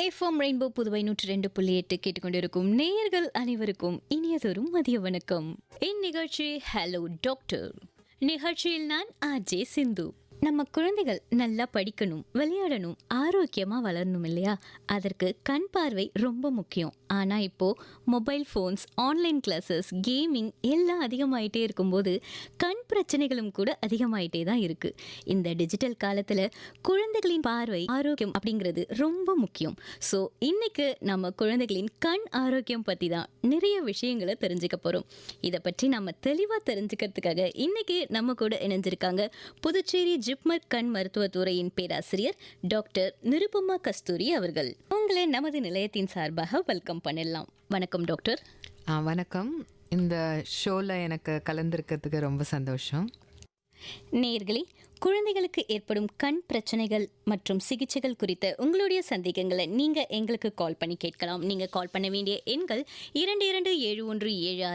FM rainbow Puduvai 102.8 கேட்டுக்கொண்டிருக்கும் நேயர்கள் அனைவருக்கும் இனியதொரு மதிய வணக்கம். இந்நிகழ்ச்சி ஹலோ டாக்டர் நிகழ்ச்சியில் நான் ஆர்ஜே சிந்து. நம்ம குழந்தைகள் நல்லா படிக்கணும், விளையாடணும், ஆரோக்கியமா வளரணும் இல்லையா? அதற்கு கண் பார்வை ரொம்ப முக்கியம். ஆனா இப்போ mobile phones, online classes, gaming எல்லாம் அதிகமாயிட்டே இருக்கும்போது கண் பிரச்சனைகளும் கூட அதிகமாயிட்டே தான் இருக்கு. இந்த டிஜிட்டல் காலத்துல குழந்தைகளின் பார்வை ஆரோக்கியம் அப்படிங்கிறது ரொம்ப முக்கியம். ஸோ இன்னைக்கு நம்ம குழந்தைகளின் கண் ஆரோக்கியம் பத்தி தான் நிறைய விஷயங்களை தெரிஞ்சுக்க போறோம். இதை பற்றி நம்ம தெளிவா தெரிஞ்சுக்கிறதுக்காக இன்னைக்கு நம்ம கூட இணைஞ்சிருக்காங்க புதுச்சேரி ஜிப்மர் கண் மருத்துவத்துறையின் பேராசிரியர் டாக்டர் நிருபமா கஸ்தூரி அவர்கள். உங்களை நமது நிலையத்தின் சார்பாக வெல்கம் பண்ணலாம். வணக்கம் டாக்டர். வணக்கம். இந்த ஷோவில் எனக்கு கலந்துருக்கிறதுக்கு ரொம்ப சந்தோஷம். நேயர்களே, குழந்தைகளுக்கு ஏற்படும் கண் பிரச்சனைகள் மற்றும் சிகிச்சைகள் குறித்த உங்களுடைய சந்தேகங்களை நீங்கள் எங்களுக்கு கால் பண்ணி கேட்கலாம். நீங்கள் கால் பண்ண வேண்டிய எண்கள் 227176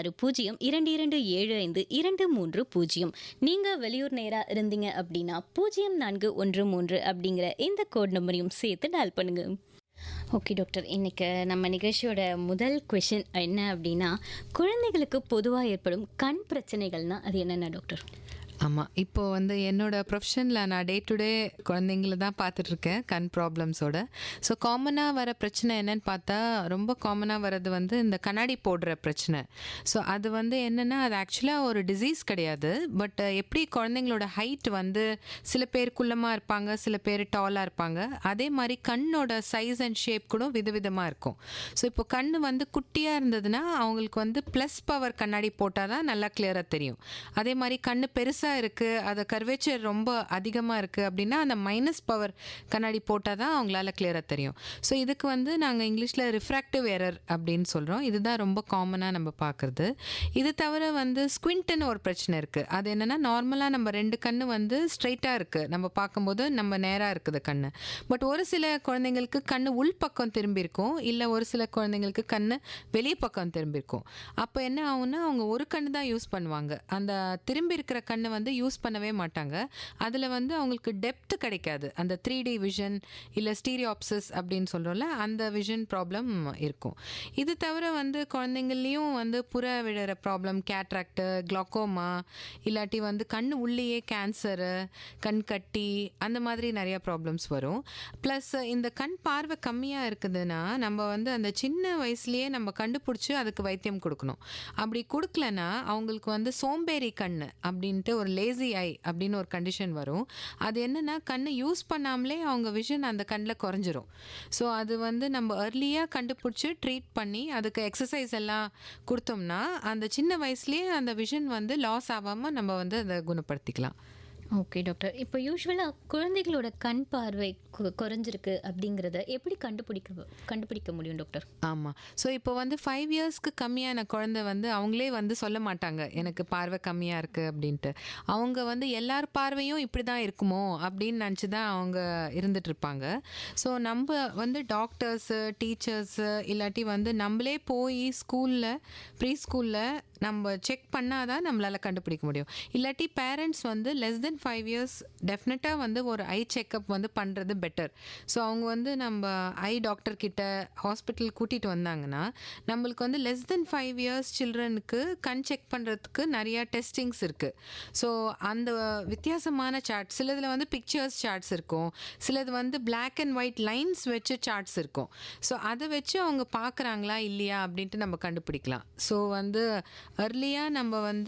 227523. நீங்கள் வெளியூர் நேராக இருந்தீங்க அப்படின்னா 0413 அப்படிங்கிற இந்த கோட் நம்பரையும் சேர்த்து டயல் பண்ணுங்க. ஓகே டாக்டர், இன்றைக்கி நம்ம நிகழ்ச்சியோட முதல் கொஷின் என்ன அப்படின்னா, குழந்தைகளுக்கு பொதுவாக ஏற்படும் கண் பிரச்சனைகள்னால் அது என்னென்ன டாக்டர்? ஆமாம், இப்போது என்னோடய ப்ரொஃபஷனில் நான் டே டு டே குழந்தைங்கள தான் பார்த்துட்ருக்கேன் கண் ப்ராப்ளம்ஸோட. ஸோ காமனாக வர பிரச்சனை என்னன்னு பார்த்தா, ரொம்ப காமனாக வர்றது இந்த கண்ணாடி போடுற பிரச்சனை. ஸோ அது என்னென்னா, அது ஆக்சுவலாக ஒரு டிசீஸ் கிடையாது. பட் எப்படி குழந்தைங்களோட ஹைட் சில பேர் குள்ளமாக இருப்பாங்க, சில பேர் டாலாக இருப்பாங்க. அதே மாதிரி கண்ணோட சைஸ் அண்ட் ஷேப் கூட விதவிதமாக இருக்கும். ஸோ இப்போ கண் குட்டியாக இருந்ததுன்னா அவங்களுக்கு ப்ளஸ் பவர் கண்ணாடி போட்டால் தான் நல்லா கிளியராக தெரியும். அதே மாதிரி கண் பெருசாக இருக்குது, அது கர்வேச்சர் ரொம்ப அதிகமாக இருக்குது அப்படின்னா அந்த மைனஸ் பவர் கண்ணாடி போட்டால் தான் அவங்களால கிளியராக தெரியும். ஸோ இதுக்கு நாங்கள் இங்கிலீஷில் ரிஃப்ராக்டிவ் எரர் அப்படின்னு சொல்கிறோம். இதுதான் ரொம்ப காமனாக நம்ம பார்க்குறது. இது தவிர ஸ்குவிண்ட்டுன்னு ஒரு பிரச்சனை இருக்குது. அது என்னென்னா, நார்மலாக நம்ம ரெண்டு கண் ஸ்ட்ரைட்டாக இருக்குது, நம்ம பார்க்கும்போது நம்ம நேராக இருக்குது கண். பட் ஒரு சில குழந்தைங்களுக்கு கண் உள் பக்கம் திரும்பியிருக்கும், இல்லை ஒரு சில குழந்தைங்களுக்கு கண் வெளி பக்கம் திரும்பியிருக்கும். அப்போ என்ன ஆகும்னா, அவங்க ஒரு கண் தான் யூஸ் பண்ணுவாங்க, அந்த திரும்பி இருக்கிற கண் யூஸ் பண்ணவே மாட்டாங்க. அதில் அவங்களுக்கு டெப்த் கிடைக்காது. அந்த 3D விஷன் இல்லை ஸ்டீரியோப்சிஸ் அப்படின்னு சொல்கிறோம்ல, அந்த விஷன் ப்ராப்ளம் இருக்கும். இது தவிர குழந்தைங்கள்லேயும் புற விழற ப்ராப்ளம், கேட்ராக்டு, குளோக்கோமா, இல்லாட்டி கண் உள்ளேயே கேன்சரு, கண் கட்டி, அந்த மாதிரி நிறையா ப்ராப்ளம்ஸ் வரும். ப்ளஸ் இந்த கண் பார்வை கம்மியாக இருக்குதுன்னா நம்ம அந்த சின்ன வயசுலேயே நம்ம கண்டுபிடிச்சி அதுக்கு வைத்தியம் கொடுக்கணும். அப்படி கொடுக்கலன்னா அவங்களுக்கு சோம்பேறி கண் அப்படின்ட்டு ஒரு லேசி ஐ அப்படின்னு ஒரு கண்டிஷன் வரும். அது என்னென்னா, கண்ணை யூஸ் பண்ணாமலே அவங்க விஷன் அந்த கண்ணில் குறைஞ்சிரும். ஸோ அது நம்ம ஏர்லியாக கண்டுபிடிச்சி ட்ரீட் பண்ணி அதுக்கு எக்ஸசைஸ் எல்லாம் கொடுத்தோம்னா அந்த சின்ன வயசுலேயே அந்த விஷன் லாஸ் ஆகாமல் நம்ம அதை குணப்படுத்திக்கலாம். ஓகே டாக்டர், இப்போ யூஸ்வலாக குழந்தைகளோட கண் பார்வை குறைஞ்சிருக்கு அப்படிங்கிறத எப்படி கண்டுபிடிக்க முடியும் டாக்டர்? ஆமாம், ஸோ இப்போ 5 இயர்ஸ்க்கு கம்மியான குழந்தை அவங்களே சொல்ல மாட்டாங்க எனக்கு பார்வை கம்மியாக இருக்குது அப்படின்ட்டு. அவங்க எல்லார் பார்வையும் இப்படி தான் இருக்குமோ அப்படின்னு நினச்சி தான் அவங்க இருந்துட்டு இருப்பாங்க. ஸோ நம்ம டாக்டர்ஸு, டீச்சர்ஸு, இல்லாட்டி நம்மளே போய் ஸ்கூலில், ப்ரீ ஸ்கூலில் நம்ம செக் பண்ணால் தான் நம்மளால் கண்டுபிடிக்க முடியும். இல்லாட்டி பேரண்ட்ஸ் லெஸ் தென் 5 இயர்ஸ் டெஃபினட்டாக ஒரு ஐ செக்கப் பண்ணுறது பெட்டர். ஸோ அவங்க நம்ம ஐ டாக்டர் கிட்ட ஹாஸ்பிட்டல் கூட்டிகிட்டு வந்தாங்கன்னா, நம்மளுக்கு லெஸ் தென் 5 இயர்ஸ் சில்ட்ரனுக்கு கண் செக் பண்ணுறதுக்கு நிறையா டெஸ்டிங்ஸ் இருக்குது. ஸோ அந்த வித்தியாசமான சார்ட், சிலதில் பிக்சர்ஸ் சார்ட்ஸ் இருக்கும், சிலது பிளாக் அண்ட் ஒயிட் லைன்ஸ் வச்சு சார்ட்ஸ் இருக்கும். ஸோ அதை வச்சு அவங்க பார்க்குறாங்களா இல்லையா அப்படின்ட்டு நம்ம கண்டுபிடிக்கலாம். ஸோ ஏர்லியாக நம்ம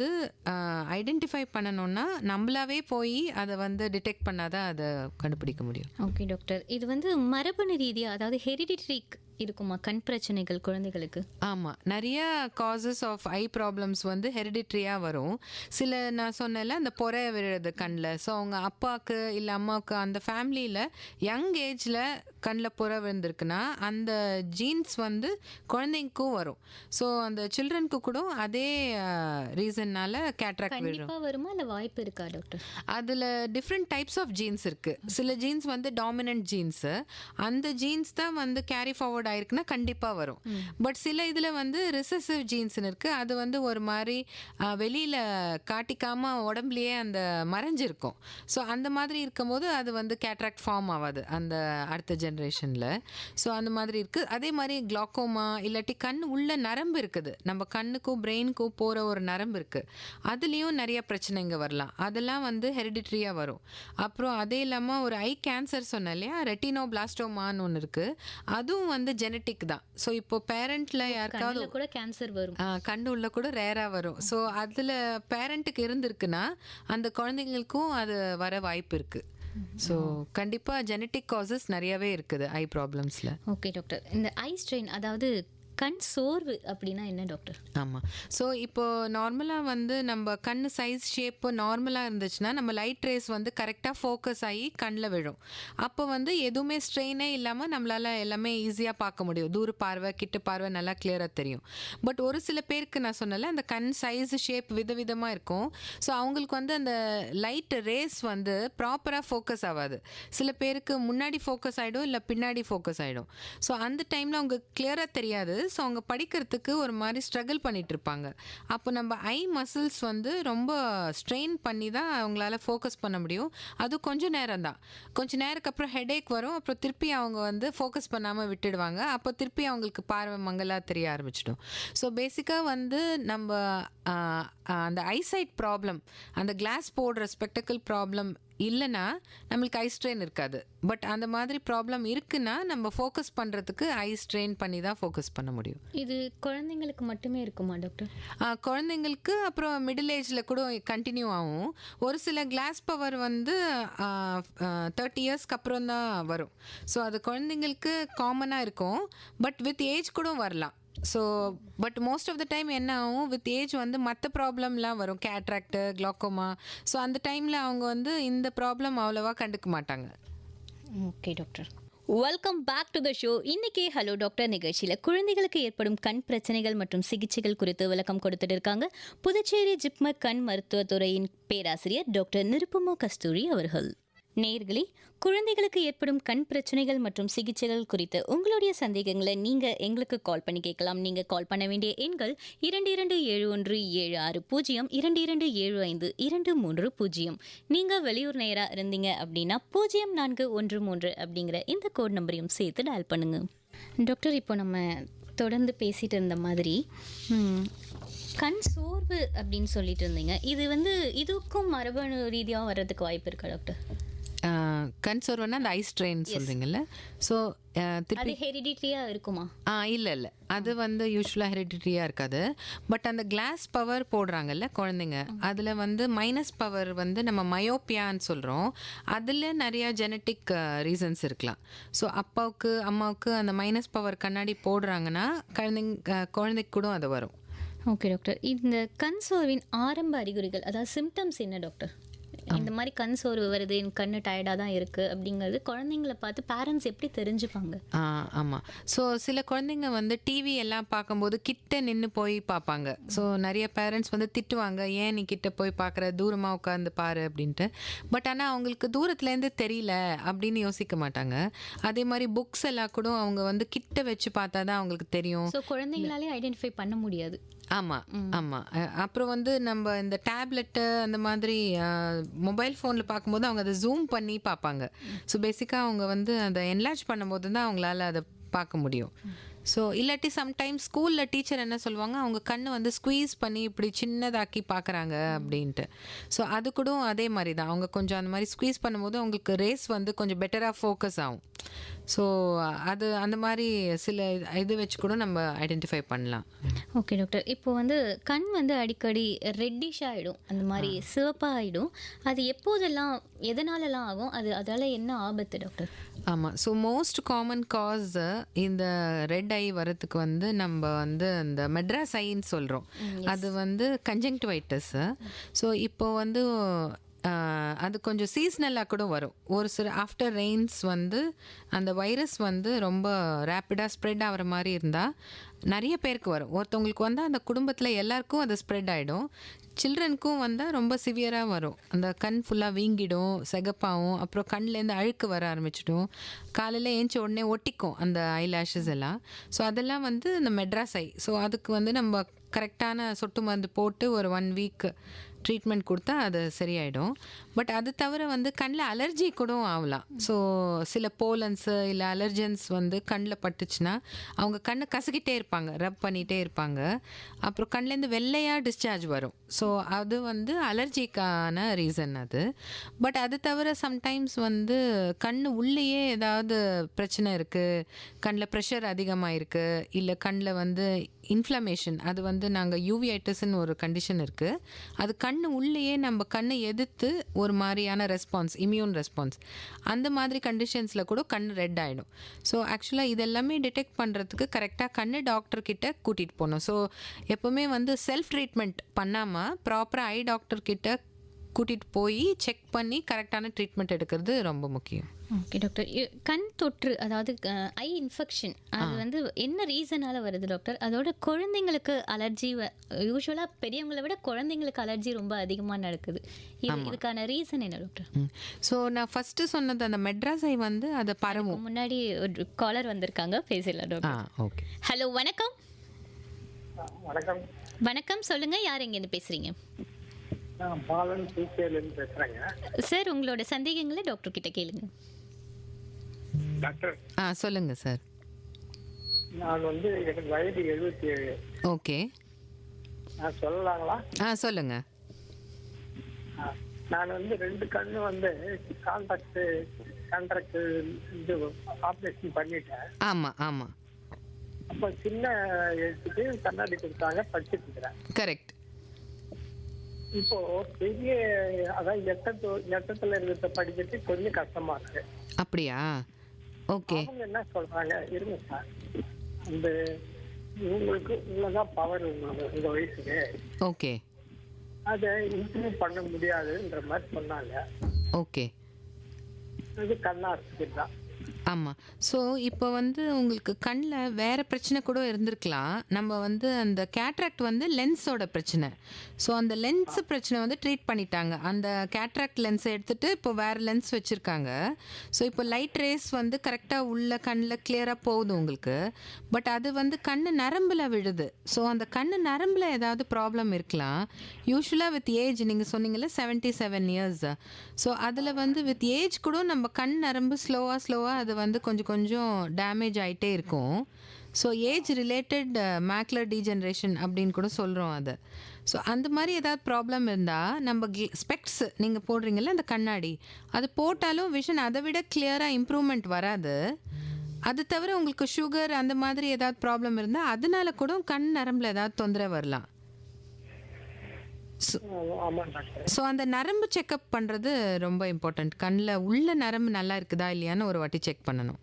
ஐடென்டிஃபை பண்ணணும்னா நம்மளாவே போய் அதை டிடெக்ட் பண்ணாதான் அதை கண்டுபிடிக்க முடியும். ஓகே டாக்டர், இது மரபணு ரீதியாக, அதாவது ஹெரிடிட்டரி இருக்குமா கண் பிரச்சனைகள் குழந்தைகளுக்கு? ஆமாம், நிறைய காசஸ் ஆஃப் ஐ ப்ராப்ளம்ஸ் ஹெரிடிட்ரியாக வரும். சில நான் சொன்னல அந்த பொறை விழுறது கண்ணில், ஸோ அவங்க அப்பாவுக்கு இல்லை அம்மாவுக்கு அந்த ஃபேமிலியில் யங் ஏஜில் கண்ணில் புற விழுந்திருக்குன்னா அந்த ஜீன்ஸ் குழந்தைங்களுக்கும் வரும். ஸோ அந்த சில்ட்ரனுக்கு கூட அதே ரீசன்னால் கேட்ராக்ட் விழும். வருமா இல்லை வாய்ப்பு இருக்கா டாக்டர்? அதில் டிஃப்ரெண்ட் டைப்ஸ் ஆஃப் ஜீன்ஸ் இருக்குது. சில ஜீன்ஸ் டாமினன்ட் ஜீன்ஸு, அந்த ஜீன்ஸ் தான் கேரி ஃபார்வர்ட் ஆயிருக்குன்னா கண்டிப்பாக வரும். பட் சில இதில் வந்து ரிசசிவ் ஜீன்ஸ்னு இருக்குது. அது வந்து ஒரு மாதிரி வெளியில் காட்டிக்காமல் உடம்புலையே அந்த மறைஞ்சிருக்கும். ஸோ அந்த மாதிரி இருக்கும்போது அது வந்து கேட்ராக்ட் ஃபார்ம் ஆகாது அந்த அடுத்த ஜென்ரேஷனில். ஸோ அந்த மாதிரி இருக்குது. அதே மாதிரி குளாக்கோமா இல்லாட்டி கண் உள்ள நரம்பு இருக்குது, நம்ம கண்ணுக்கும் பிரெயினுக்கும் போகிற ஒரு நரம்பு இருக்குது, அதுலேயும் நிறைய பிரச்சனைங்க வரலாம். அதெல்லாம் வந்து ஹெரிடிட்ரியாக வரும். அப்புறம் அதே இல்லாமல் ஒரு ஐ கேன்சர் சொன்னேன் இல்லையா, ரெட்டினோபிளாஸ்டோமான்னு ஒன்று இருக்குது, அதுவும் வந்து ஜெனட்டிக் தான். ஸோ இப்போ பேரண்ட்டில் யாருக்காவது கூட கேன்சர் வரும், கண்ணு உள்ள கூட ரேராக வரும். ஸோ அதில் பேரண்ட்டுக்கு இருந்திருக்குன்னா அந்த குழந்தைங்களுக்கும் அது வர வாய்ப்பு இருக்குது. ஸோ கண்டிப்பாக ஜெனட்டிக் காசஸ் நிறையவே இருக்குது ஐ ப்ராப்ளம்ஸில். ஓகே டாக்டர், இந்த ஐ ஸ்ட்ரெயின் அதாவது கண் சோர்வு அப்படின்னா என்ன டாக்டர்? ஆமாம். ஸோ இப்போது நார்மலாக வந்து நம்ம கண் சைஸ் ஷேப்பு நார்மலாக இருந்துச்சுன்னா நம்ம லைட் ரேஸ் வந்து கரெக்டாக ஃபோக்கஸ் ஆகி கண்ணில் விழும். அப்போ வந்து எதுவுமே ஸ்ட்ரெயினே இல்லாமல் நம்மளால் எல்லாமே ஈஸியாக பார்க்க முடியும். தூர பார்வை கிட்ட பார்வை நல்லா கிளியராக தெரியும். பட் ஒரு சில பேருக்கு நான் சொன்னல அந்த கண் சைஸ் ஷேப் விதவிதமாக இருக்கும். ஸோ அவங்களுக்கு வந்து அந்த லைட் ரேஸ் வந்து ப்ராப்பராக ஃபோக்கஸ் ஆகாது. சில பேருக்கு முன்னாடி ஃபோக்கஸ் ஆகிடும், இல்லை பின்னாடி ஃபோக்கஸ் ஆகிடும். ஸோ அந்த டைமில் அவங்க கிளியராக தெரியாது. ஸோ அவங்க படிக்கிறதுக்கு ஒரு மாதிரி ஸ்ட்ரகிள் பண்ணிகிட்டு இருப்பாங்க. அப்போ நம்ம ஐ மசில்ஸ் வந்து ரொம்ப ஸ்ட்ரெயின் பண்ணி தான் அவங்களால ஃபோக்கஸ் பண்ண முடியும். அது கொஞ்சம் நேரம் தான். கொஞ்சம் நேரத்துக்கு அப்புறம் ஹெடேக் வரும். அப்புறம் திருப்பி அவங்க வந்து ஃபோக்கஸ் பண்ணாமல் விட்டுடுவாங்க. அப்போ திருப்பி அவங்களுக்கு பார்வை மங்கலாக தெரிய ஆரம்பிச்சிடும். ஸோ பேசிக்காக வந்து நம்ம அந்த ஐசைட் ப்ராப்ளம், அந்த கிளாஸ் போடுற ஸ்பெக்டக்கிள் ப்ராப்ளம் இல்லைன்னா நம்மளுக்கு ஐ ஸ்ட்ரெயின் இருக்காது. பட் அந்த மாதிரி ப்ராப்ளம் இருக்குன்னா நம்ம ஃபோக்கஸ் பண்ணுறதுக்கு ஐ ஸ்ட்ரெயின் பண்ணி தான் ஃபோக்கஸ் பண்ண முடியும். இது குழந்தைங்களுக்கு மட்டுமே இருக்குமா டாக்டர்? குழந்தைங்களுக்கு அப்புறம் மிடில் ஏஜில் கூட கண்டினியூ ஆகும். ஒரு சில கிளாஸ் பவர் வந்து 30 இயர்ஸ்க்கு அப்புறம் தான் வரும். ஸோ அது குழந்தைங்களுக்கு காமனாக இருக்கும். பட் வித் ஏஜ் கூட வரலாம். So but most of the time என்ன ஆகும், வித் ஏஜ் வந்து மற்ற ப்ராப்ளம்லாம் வரும், கேட்ராக்டு, குளாக்கோமா. ஸோ அந்த டைமில் அவங்க வந்து இந்த ப்ராப்ளம் அவ்வளோவா கண்டுக்க மாட்டாங்க. Okay doctor, welcome back to the show. இன்னைக்கு ஹலோ டாக்டர் நிகழ்ச்சியில் குழந்தைகளுக்கு ஏற்படும் கண் பிரச்சனைகள் மற்றும் சிகிச்சைகள் குறித்து விளக்கம் கொடுத்துட்டு இருக்காங்க புதுச்சேரி ஜிப்மர் கண் மருத்துவத்துறையின் பேராசிரியர் டாக்டர் நிருபமா கஸ்தூரி அவர்கள். நேயர்களே, குழந்தைகளுக்கு ஏற்படும் கண் பிரச்சனைகள் மற்றும் சிகிச்சைகள் குறித்து உங்களுடைய சந்தேகங்களை நீங்கள் எங்களுக்கு கால் பண்ணி கேட்கலாம். நீங்கள் கால் பண்ண வேண்டிய எண்கள் 227176 2275 நீங்கள் வெளியூர் நேராக இருந்தீங்க அப்படின்னா 0413 அப்படிங்கிற இந்த கோட் நம்பரையும் சேர்த்து டயல் பண்ணுங்க. டாக்டர், இப்போ நம்ம தொடர்ந்து பேசிட்டு இருந்த மாதிரி கண் சோர்வு அப்படின்னு சொல்லிட்டு இருந்தீங்க. இது வந்து இதுக்கும் மரபணு ரீதியாக வர்றதுக்கு வாய்ப்பு இருக்கா டாக்டர்? கண் சோர்வுன்னா அந்த ஐ ஸ்ட்ரெயின் சொல்கிறீங்கல்ல. ஸோ அது ஹெரிடிட்ரியாக இருக்குமா? இல்லை அது வந்து யூஸ்வலாக ஹெரிடிட்ரியாக இருக்காது. பட் அந்த கிளாஸ் பவர் போடுறாங்கல்ல குழந்தைங்க, அதில் வந்து மைனஸ் பவர் வந்து நம்ம மயோப்பியான்னு சொல்கிறோம். அதில் நிறையா ஜெனட்டிக் ரீசன்ஸ் இருக்கலாம். ஸோ அப்பாவுக்கு அம்மாவுக்கு அந்த மைனஸ் பவர் கண்ணாடி போடுறாங்கன்னா குழந்தைக்கு கூட அது வரும். ஓகே டாக்டர், இந்த கண் சோர்வின் ஆரம்ப அறிகுறிகள் அதாவது சிம்டம்ஸ் என்ன டாக்டர்? இந்த மாதிரி கண் சோர்வு வருது, என் கண்ணு டயர்டாக தான் இருக்குது அப்படிங்கிறது குழந்தைங்கள பார்த்து பேரண்ட்ஸ் எப்படி தெரிஞ்சுப்பாங்க? ஆமாம். ஸோ சில குழந்தைங்க வந்து டிவி எல்லாம் பார்க்கும்போது கிட்ட நின்று போய் பார்ப்பாங்க. ஸோ நிறைய பேரண்ட்ஸ் வந்து திட்டுவாங்க, ஏன் நீ கிட்ட போய் பார்க்குற, தூரமாக உட்காந்து பாரு அப்படின்ட்டு. பட் ஆனால் அவங்களுக்கு தூரத்துலேருந்து தெரியல அப்படின்னு யோசிக்க மாட்டாங்க. அதே மாதிரி புக்ஸ் எல்லாம் கூட அவங்க வந்து கிட்ட வச்சு பார்த்தா தான் அவங்களுக்கு தெரியும். ஸோ குழந்தைங்களாலே ஐடென்டிஃபை பண்ண முடியாது. ஆமாம். அப்புறம் வந்து நம்ம இந்த டேப்லெட்டு அந்த மாதிரி மொபைல் ஃபோனில் பார்க்கும்போது அவங்க அதை ஜூம் பண்ணி பார்ப்பாங்க. ஸோ பேசிக்காக அவங்க வந்து அதை என்லார்ஜ் பண்ணும்போது தான் அவங்களால அதை பார்க்க முடியும். ஸோ இல்லாட்டி சம்டைம்ஸ் ஸ்கூலில் டீச்சர் என்ன சொல்லுவாங்க, அவங்க கண்ணை வந்து ஸ்குவீஸ் பண்ணி இப்படி சின்னதாக்கி பார்க்குறாங்க அப்படின்ட்டு. ஸோ அது கூட அதே மாதிரி தான். அவங்க கொஞ்சம் அந்த மாதிரி ஸ்குவீஸ் பண்ணும்போது அவங்களுக்கு ரேஸ் வந்து கொஞ்சம் பெட்டராக ஃபோக்கஸ் ஆகும். ஸோ அது அந்த மாதிரி சில இது வச்சு கூட நம்ம ஐடென்டிஃபை பண்ணலாம். ஓகே டாக்டர், இப்போ வந்து கண் வந்து அடிக்கடி ரெட்டிஷ் ஆகிடும், அந்த மாதிரி சிவப்பாக ஆகிடும். அது எப்போதெல்லாம் எதனாலலாம் ஆகும்? அதால் என்ன ஆபத்து டாக்டர்? ஆமாம். ஸோ மோஸ்ட் காமன் காஸ் இந்த ரெட் ஐ வரத்துக்கு வந்து நம்ம வந்து அந்த மெட்ராஸ் ஐன்னு சொல்கிறோம். அது வந்து கன்ஜங்டிவைட்டிஸ். ஸோ இப்போ வந்து அது கொஞ்சம் சீஸ்னலாக கூட வரும். ஒரு சில ஆஃப்டர் ரெயின்ஸ் வந்து அந்த வைரஸ் வந்து ரொம்ப ரேப்பிடாக ஸ்ப்ரெட் ஆகிற மாதிரி இருந்தால் நிறைய பேருக்கு வரும். ஒருத்தவங்களுக்கு வந்து அந்த குடும்பத்தில் எல்லாருக்கும் அது ஸ்ப்ரெட் ஆகிடும். சில்ட்ரனுக்கும் வந்தால் ரொம்ப சிவியராக வரும். அந்த கண் ஃபுல்லாக வீங்கிடும், சிகப்பாகும், அப்புறம் கண்லேருந்து அழுக்கு வர ஆரம்பிச்சிடும், காலையில் ஏஞ்சி உடனே ஒட்டிக்கும் அந்த ஐலாஷஸ் எல்லாம். ஸோ அதெல்லாம் வந்து இந்த மெட்ராஸ் ஐ. ஸோ அதுக்கு வந்து நம்ம கரெக்டான சொட்டு மருந்து போட்டு ஒரு 1 வீக் ட்ரீட்மெண்ட் கொடுத்தா அது சரியாயிடும். பட் அது தவிர வந்து கண்ணில் அலர்ஜி கூட ஆகலாம். ஸோ சில போலன்ஸு இல்லை அலர்ஜன்ஸ் வந்து கண்ணில் பட்டுச்சுன்னா அவங்க கண்ணை கசக்கிட்டே இருப்பாங்க, ரப் பண்ணிகிட்டே இருப்பாங்க, அப்புறம் கண்லேருந்து வெள்ளையாக டிஸ்சார்ஜ் வரும். ஸோ அது வந்து அலர்ஜிக்கான ரீசன் அது. பட் அது தவிர சம்டைம்ஸ் வந்து கண் உள்ளேயே ஏதாவது பிரச்சனை இருக்குது, கண்ணில் ப்ரெஷர் அதிகமாக இருக்குது, இல்லை கண்ணில் வந்து இன்ஃப்ளமேஷன், அது வந்து நாங்கள் யூவிஐட்டிஸ்ன்னு ஒரு கண்டிஷன் இருக்குது. அது கண் உள்ளேயே நம்ம கண்ணை எதிர்த்து ஒரு மாதிரியான ரெஸ்பான்ஸ், இம்யூன் ரெஸ்பான்ஸ், அந்த மாதிரி கண்டிஷன்ஸில் கூட கண் ரெட் ஆகிடும். ஸோ ஆக்சுவலாக இதெல்லாமே டிடெக்ட் பண்ணுறதுக்கு கரெக்டாக கண்ணு டாக்டர்கிட்ட கூட்டிகிட்டு போகணும். ஸோ எப்போவுமே வந்து செல்ஃப் ட்ரீட்மெண்ட் பண்ணாமல் ப்ராப்பராக ஐ டாக்டர்கிட்ட கூட்டிகிட்டு போய் செக் பண்ணி கரெக்டான ட்ரீட்மெண்ட் எடுக்கிறது ரொம்ப முக்கியம். Okay doctor. கண் தொற்று, அதாவது ஐ இன்ஃபெக்ஷன், அது வந்து என்ன ரீசனால் வருது டாக்டர்? அதோட குழந்தைங்களுக்கு அலர்ஜி, யூஸ்வலாக பெரியவங்களை விட குழந்தைங்களுக்கு அலர்ஜி ரொம்ப அதிகமாக நடக்குது. இதுக்கான ரீசன் என்ன டாக்டர்? ஸோ நான் ஃபஸ்ட்டு சொன்னது அந்த மெட்ராஸ் ஐ வந்து அதை பரவும். முன்னாடி ஒரு காலர் வந்திருக்காங்க, பேசலாம் டாக்டர். ஓகே. ஹலோ, வணக்கம். வணக்கம். வணக்கம், சொல்லுங்கள், யார் எங்கேருந்து பேசுகிறீங்க? நான் பாலன் பூச்சேரியிலேருந்து பேசுகிறேங்க. சார், உங்களோட சந்தேகங்களை டாக்டர் கிட்ட கேளுங்க. டாக்டர், சொல்லுங்கள் சார். நான் வந்து எனக்கு வயது 77. ஓகே. நான் சொல்லலாங்களா? சொல்லுங்க. நான் வந்து 2 கண்ணு வந்து கான்ட்ராக்ட் இது ஆப்ரேஷன் பண்ணிட்டேன். ஆமாம் ஆமாம். அப்போ சின்ன எழுத்துக்கு கண்ணாடி கொடுத்தாங்க, படிச்சுட்டு இருக்கிறேன். கரெக்ட். இப்போ பெரிய, அதாவது எட்டத்துல இருக்கிறத படிக்கிறது கொஞ்சம் கஷ்டமா இருக்கு. அப்படியா? ஓகே. அவங்க என்ன சொல்றாங்க, இருங்க சார், அந்த உங்களுக்கு இவ்வளவுதான் பவர் உங்க வயசுக்கு, ஓகே, அதை இம்ப்ரூவ் பண்ண முடியாதுன்ற மாதிரி சொன்னாங்க. ஓகே. அது கண்ணாசி தான். ஆமாம். ஸோ இப்போ வந்து உங்களுக்கு கண்ணில் வேறு பிரச்சனை கூட இருந்திருக்கலாம். நம்ம வந்து அந்த கேட்ராக்ட் வந்து லென்ஸோட பிரச்சனை. ஸோ அந்த லென்ஸ் பிரச்சனை வந்து ட்ரீட் பண்ணிட்டாங்க. அந்த கேட்ராக்ட் லென்ஸை எடுத்துகிட்டு இப்போ வேறு லென்ஸ் வச்சுருக்காங்க. ஸோ இப்போ லைட் ரேஸ் வந்து கரெக்டாக உள்ள கண்ணில் கிளியராக போகுது உங்களுக்கு. பட் அது வந்து கண் நரம்பில் விழுது. ஸோ அந்த கண் நரம்பில் ஏதாவது ப்ராப்ளம் இருக்கலாம். யூஸ்வலாக வித் ஏஜ், நீங்கள் சொன்னீங்கல்ல 77 இயர்ஸ். ஸோ அதில் வந்து வித் ஏஜ் கூட நம்ம கண் நரம்பு ஸ்லோவாக அது வந்து கொஞ்சம் டேமேஜ் ஆகிட்டே இருக்கும். So age related macular degeneration அப்படின்னு கூட சொல்கிறோம் அதை. ஸோ அந்த மாதிரி ஏதாவது ப்ராப்ளம் இருந்தால் நம்ம ஸ்பெக்ட்ஸ் நீங்கள் போடுறீங்கல்ல அந்த கண்ணாடி, அது போட்டாலும் விஷன் அதை விட கிளியராக இம்ப்ரூவ்மெண்ட் வராது. அது தவிர உங்களுக்கு சுகர் அந்த மாதிரி ஏதாவது ப்ராப்ளம் இருந்தால் அதனால கூட கண் நரம்பில் ஏதாவது தொந்தரவு வரலாம். ஸோ அந்த நரம்பு செக்அப் பண்ணுறது ரொம்ப இம்பார்ட்டண்ட். கண்ணில் உள்ள நரம்பு நல்லா இருக்குதா இல்லையான்னு ஒரு வாட்டி செக் பண்ணணும்.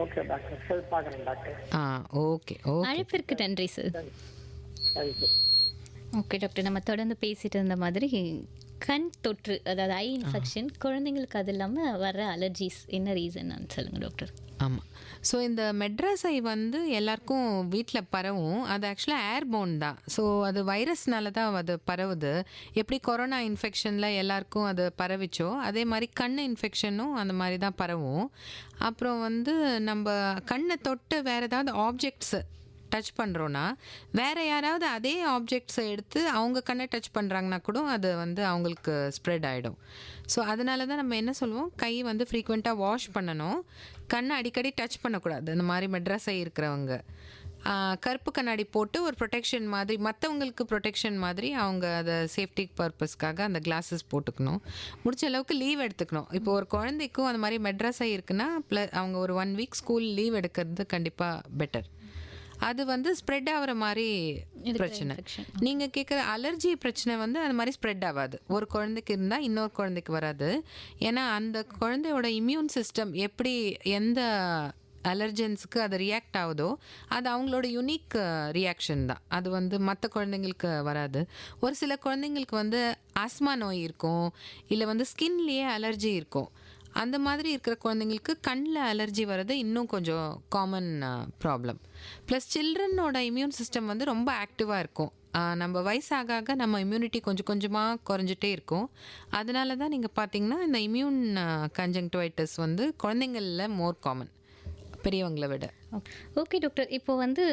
ஓகே டாக்டர், சரி பார்க்குறேன் டாக்டர். ஓகே. அழைப்பிற்கு நன்றி சார். தேங்க்யூ. ஓகே டாக்டர், நம்ம தொடர்ந்து பேசிட்டு இருந்த மாதிரி கண் தொற்று, அதாவது ஐ இன்ஃபெக்ஷன், குழந்தைங்களுக்கு அது இல்லாமல் வர அலர்ஜிஸ் என்ன ரீசன் சொல்லுங்கள் டாக்டர். ஆமாம். ஸோ இந்த மெட்ராஸ் ஐ வந்து எல்லாருக்கும் வீட்டில் பரவும். அது ஆக்சுவலாக ஏர்போன் தான். ஸோ அது வைரஸ்னால தான் அது பரவுது. எப்படி கொரோனா இன்ஃபெக்ஷனில் எல்லாருக்கும் அது பரவிச்சோ அதே மாதிரி கண் இன்ஃபெக்ஷனும் அந்த மாதிரி தான் பரவும். அப்புறம் வந்து நம்ம கண்ணை தொட்டு வேறு ஏதாவது ஆப்ஜெக்ட்ஸு டச் பண்ணுறோன்னா வேறு யாராவது அதே ஆப்ஜெக்ட்ஸை எடுத்து அவங்க கண்ணை டச் பண்ணுறாங்கன்னா கூட அது வந்து அவங்களுக்கு ஸ்ப்ரெட் ஆகிடும். ஸோ அதனால தான் நம்ம என்ன சொல்லுவோம், கை வந்து ஃப்ரீக்வெண்ட்டாக வாஷ் பண்ணணும், கண்ணை அடிக்கடி டச் பண்ணக்கூடாது. இந்த மாதிரி மெட்ராஸ் ஐ இருக்கிறவங்க கருப்பு கண்ணாடி போட்டு ஒரு ப்ரொடெக்ஷன் மாதிரி, மற்றவங்களுக்கு ப்ரொடெக்ஷன் மாதிரி அவங்க அதை சேஃப்டி பர்பஸ்க்காக அந்த கிளாஸஸ் போட்டுக்கணும். முடிச்ச அளவுக்கு லீவ் எடுத்துக்கணும். இப்போ ஒரு குழந்தைக்கும் அந்த மாதிரி மெட்ராஸ் ஐ இருக்குன்னா அவங்க ஒரு 1 வீக் ஸ்கூல் லீவ் எடுக்கிறது கண்டிப்பாக பெட்டர். அது வந்து ஸ்ப்ரெட் ஆகிற மாதிரி பிரச்சனை. நீங்கள் கேட்குற அலர்ஜி பிரச்சனை வந்து அது மாதிரி ஸ்ப்ரெட் ஆகாது. ஒரு குழந்தைக்கு இருந்தால் இன்னொரு குழந்தைக்கு வராது. ஏன்னா அந்த குழந்தையோட இம்யூன் சிஸ்டம் எப்படி எந்த அலர்ஜன்ஸுக்கு அது ரியாக்ட் ஆகுதோ அது அவங்களோட யூனிக் ரியாக்ஷன் தான். அது வந்து மற்ற குழந்தைங்களுக்கு வராது. ஒரு சில குழந்தைங்களுக்கு வந்து ஆஸ்மா நோய் இருக்கும், இல்லை வந்து ஸ்கின்லேயே அலர்ஜி இருக்கும். அந்த மாதிரி இருக்கிற குழந்தைங்களுக்கு கண்ணில் அலர்ஜி வர்றது இன்னும் கொஞ்சம் காமன் ப்ராப்ளம். ப்ளஸ் சில்ட்ரனோட இம்யூன் சிஸ்டம் வந்து ரொம்ப ஆக்டிவாக இருக்கும். நம்ம வயசாக ஆக நம்ம இம்யூனிட்டி கொஞ்சம் கொஞ்சமாக குறைஞ்சிட்டே இருக்கும். அதனால தான் நீங்கள் பார்த்தீங்கன்னா இந்த இம்யூன் கன்ஜங்டிவைட்டிஸ் வந்து குழந்தைங்களில் மோர் காமன் பெரியவங்களை விட. ஓகே டாக்டர், இப்போ வந்து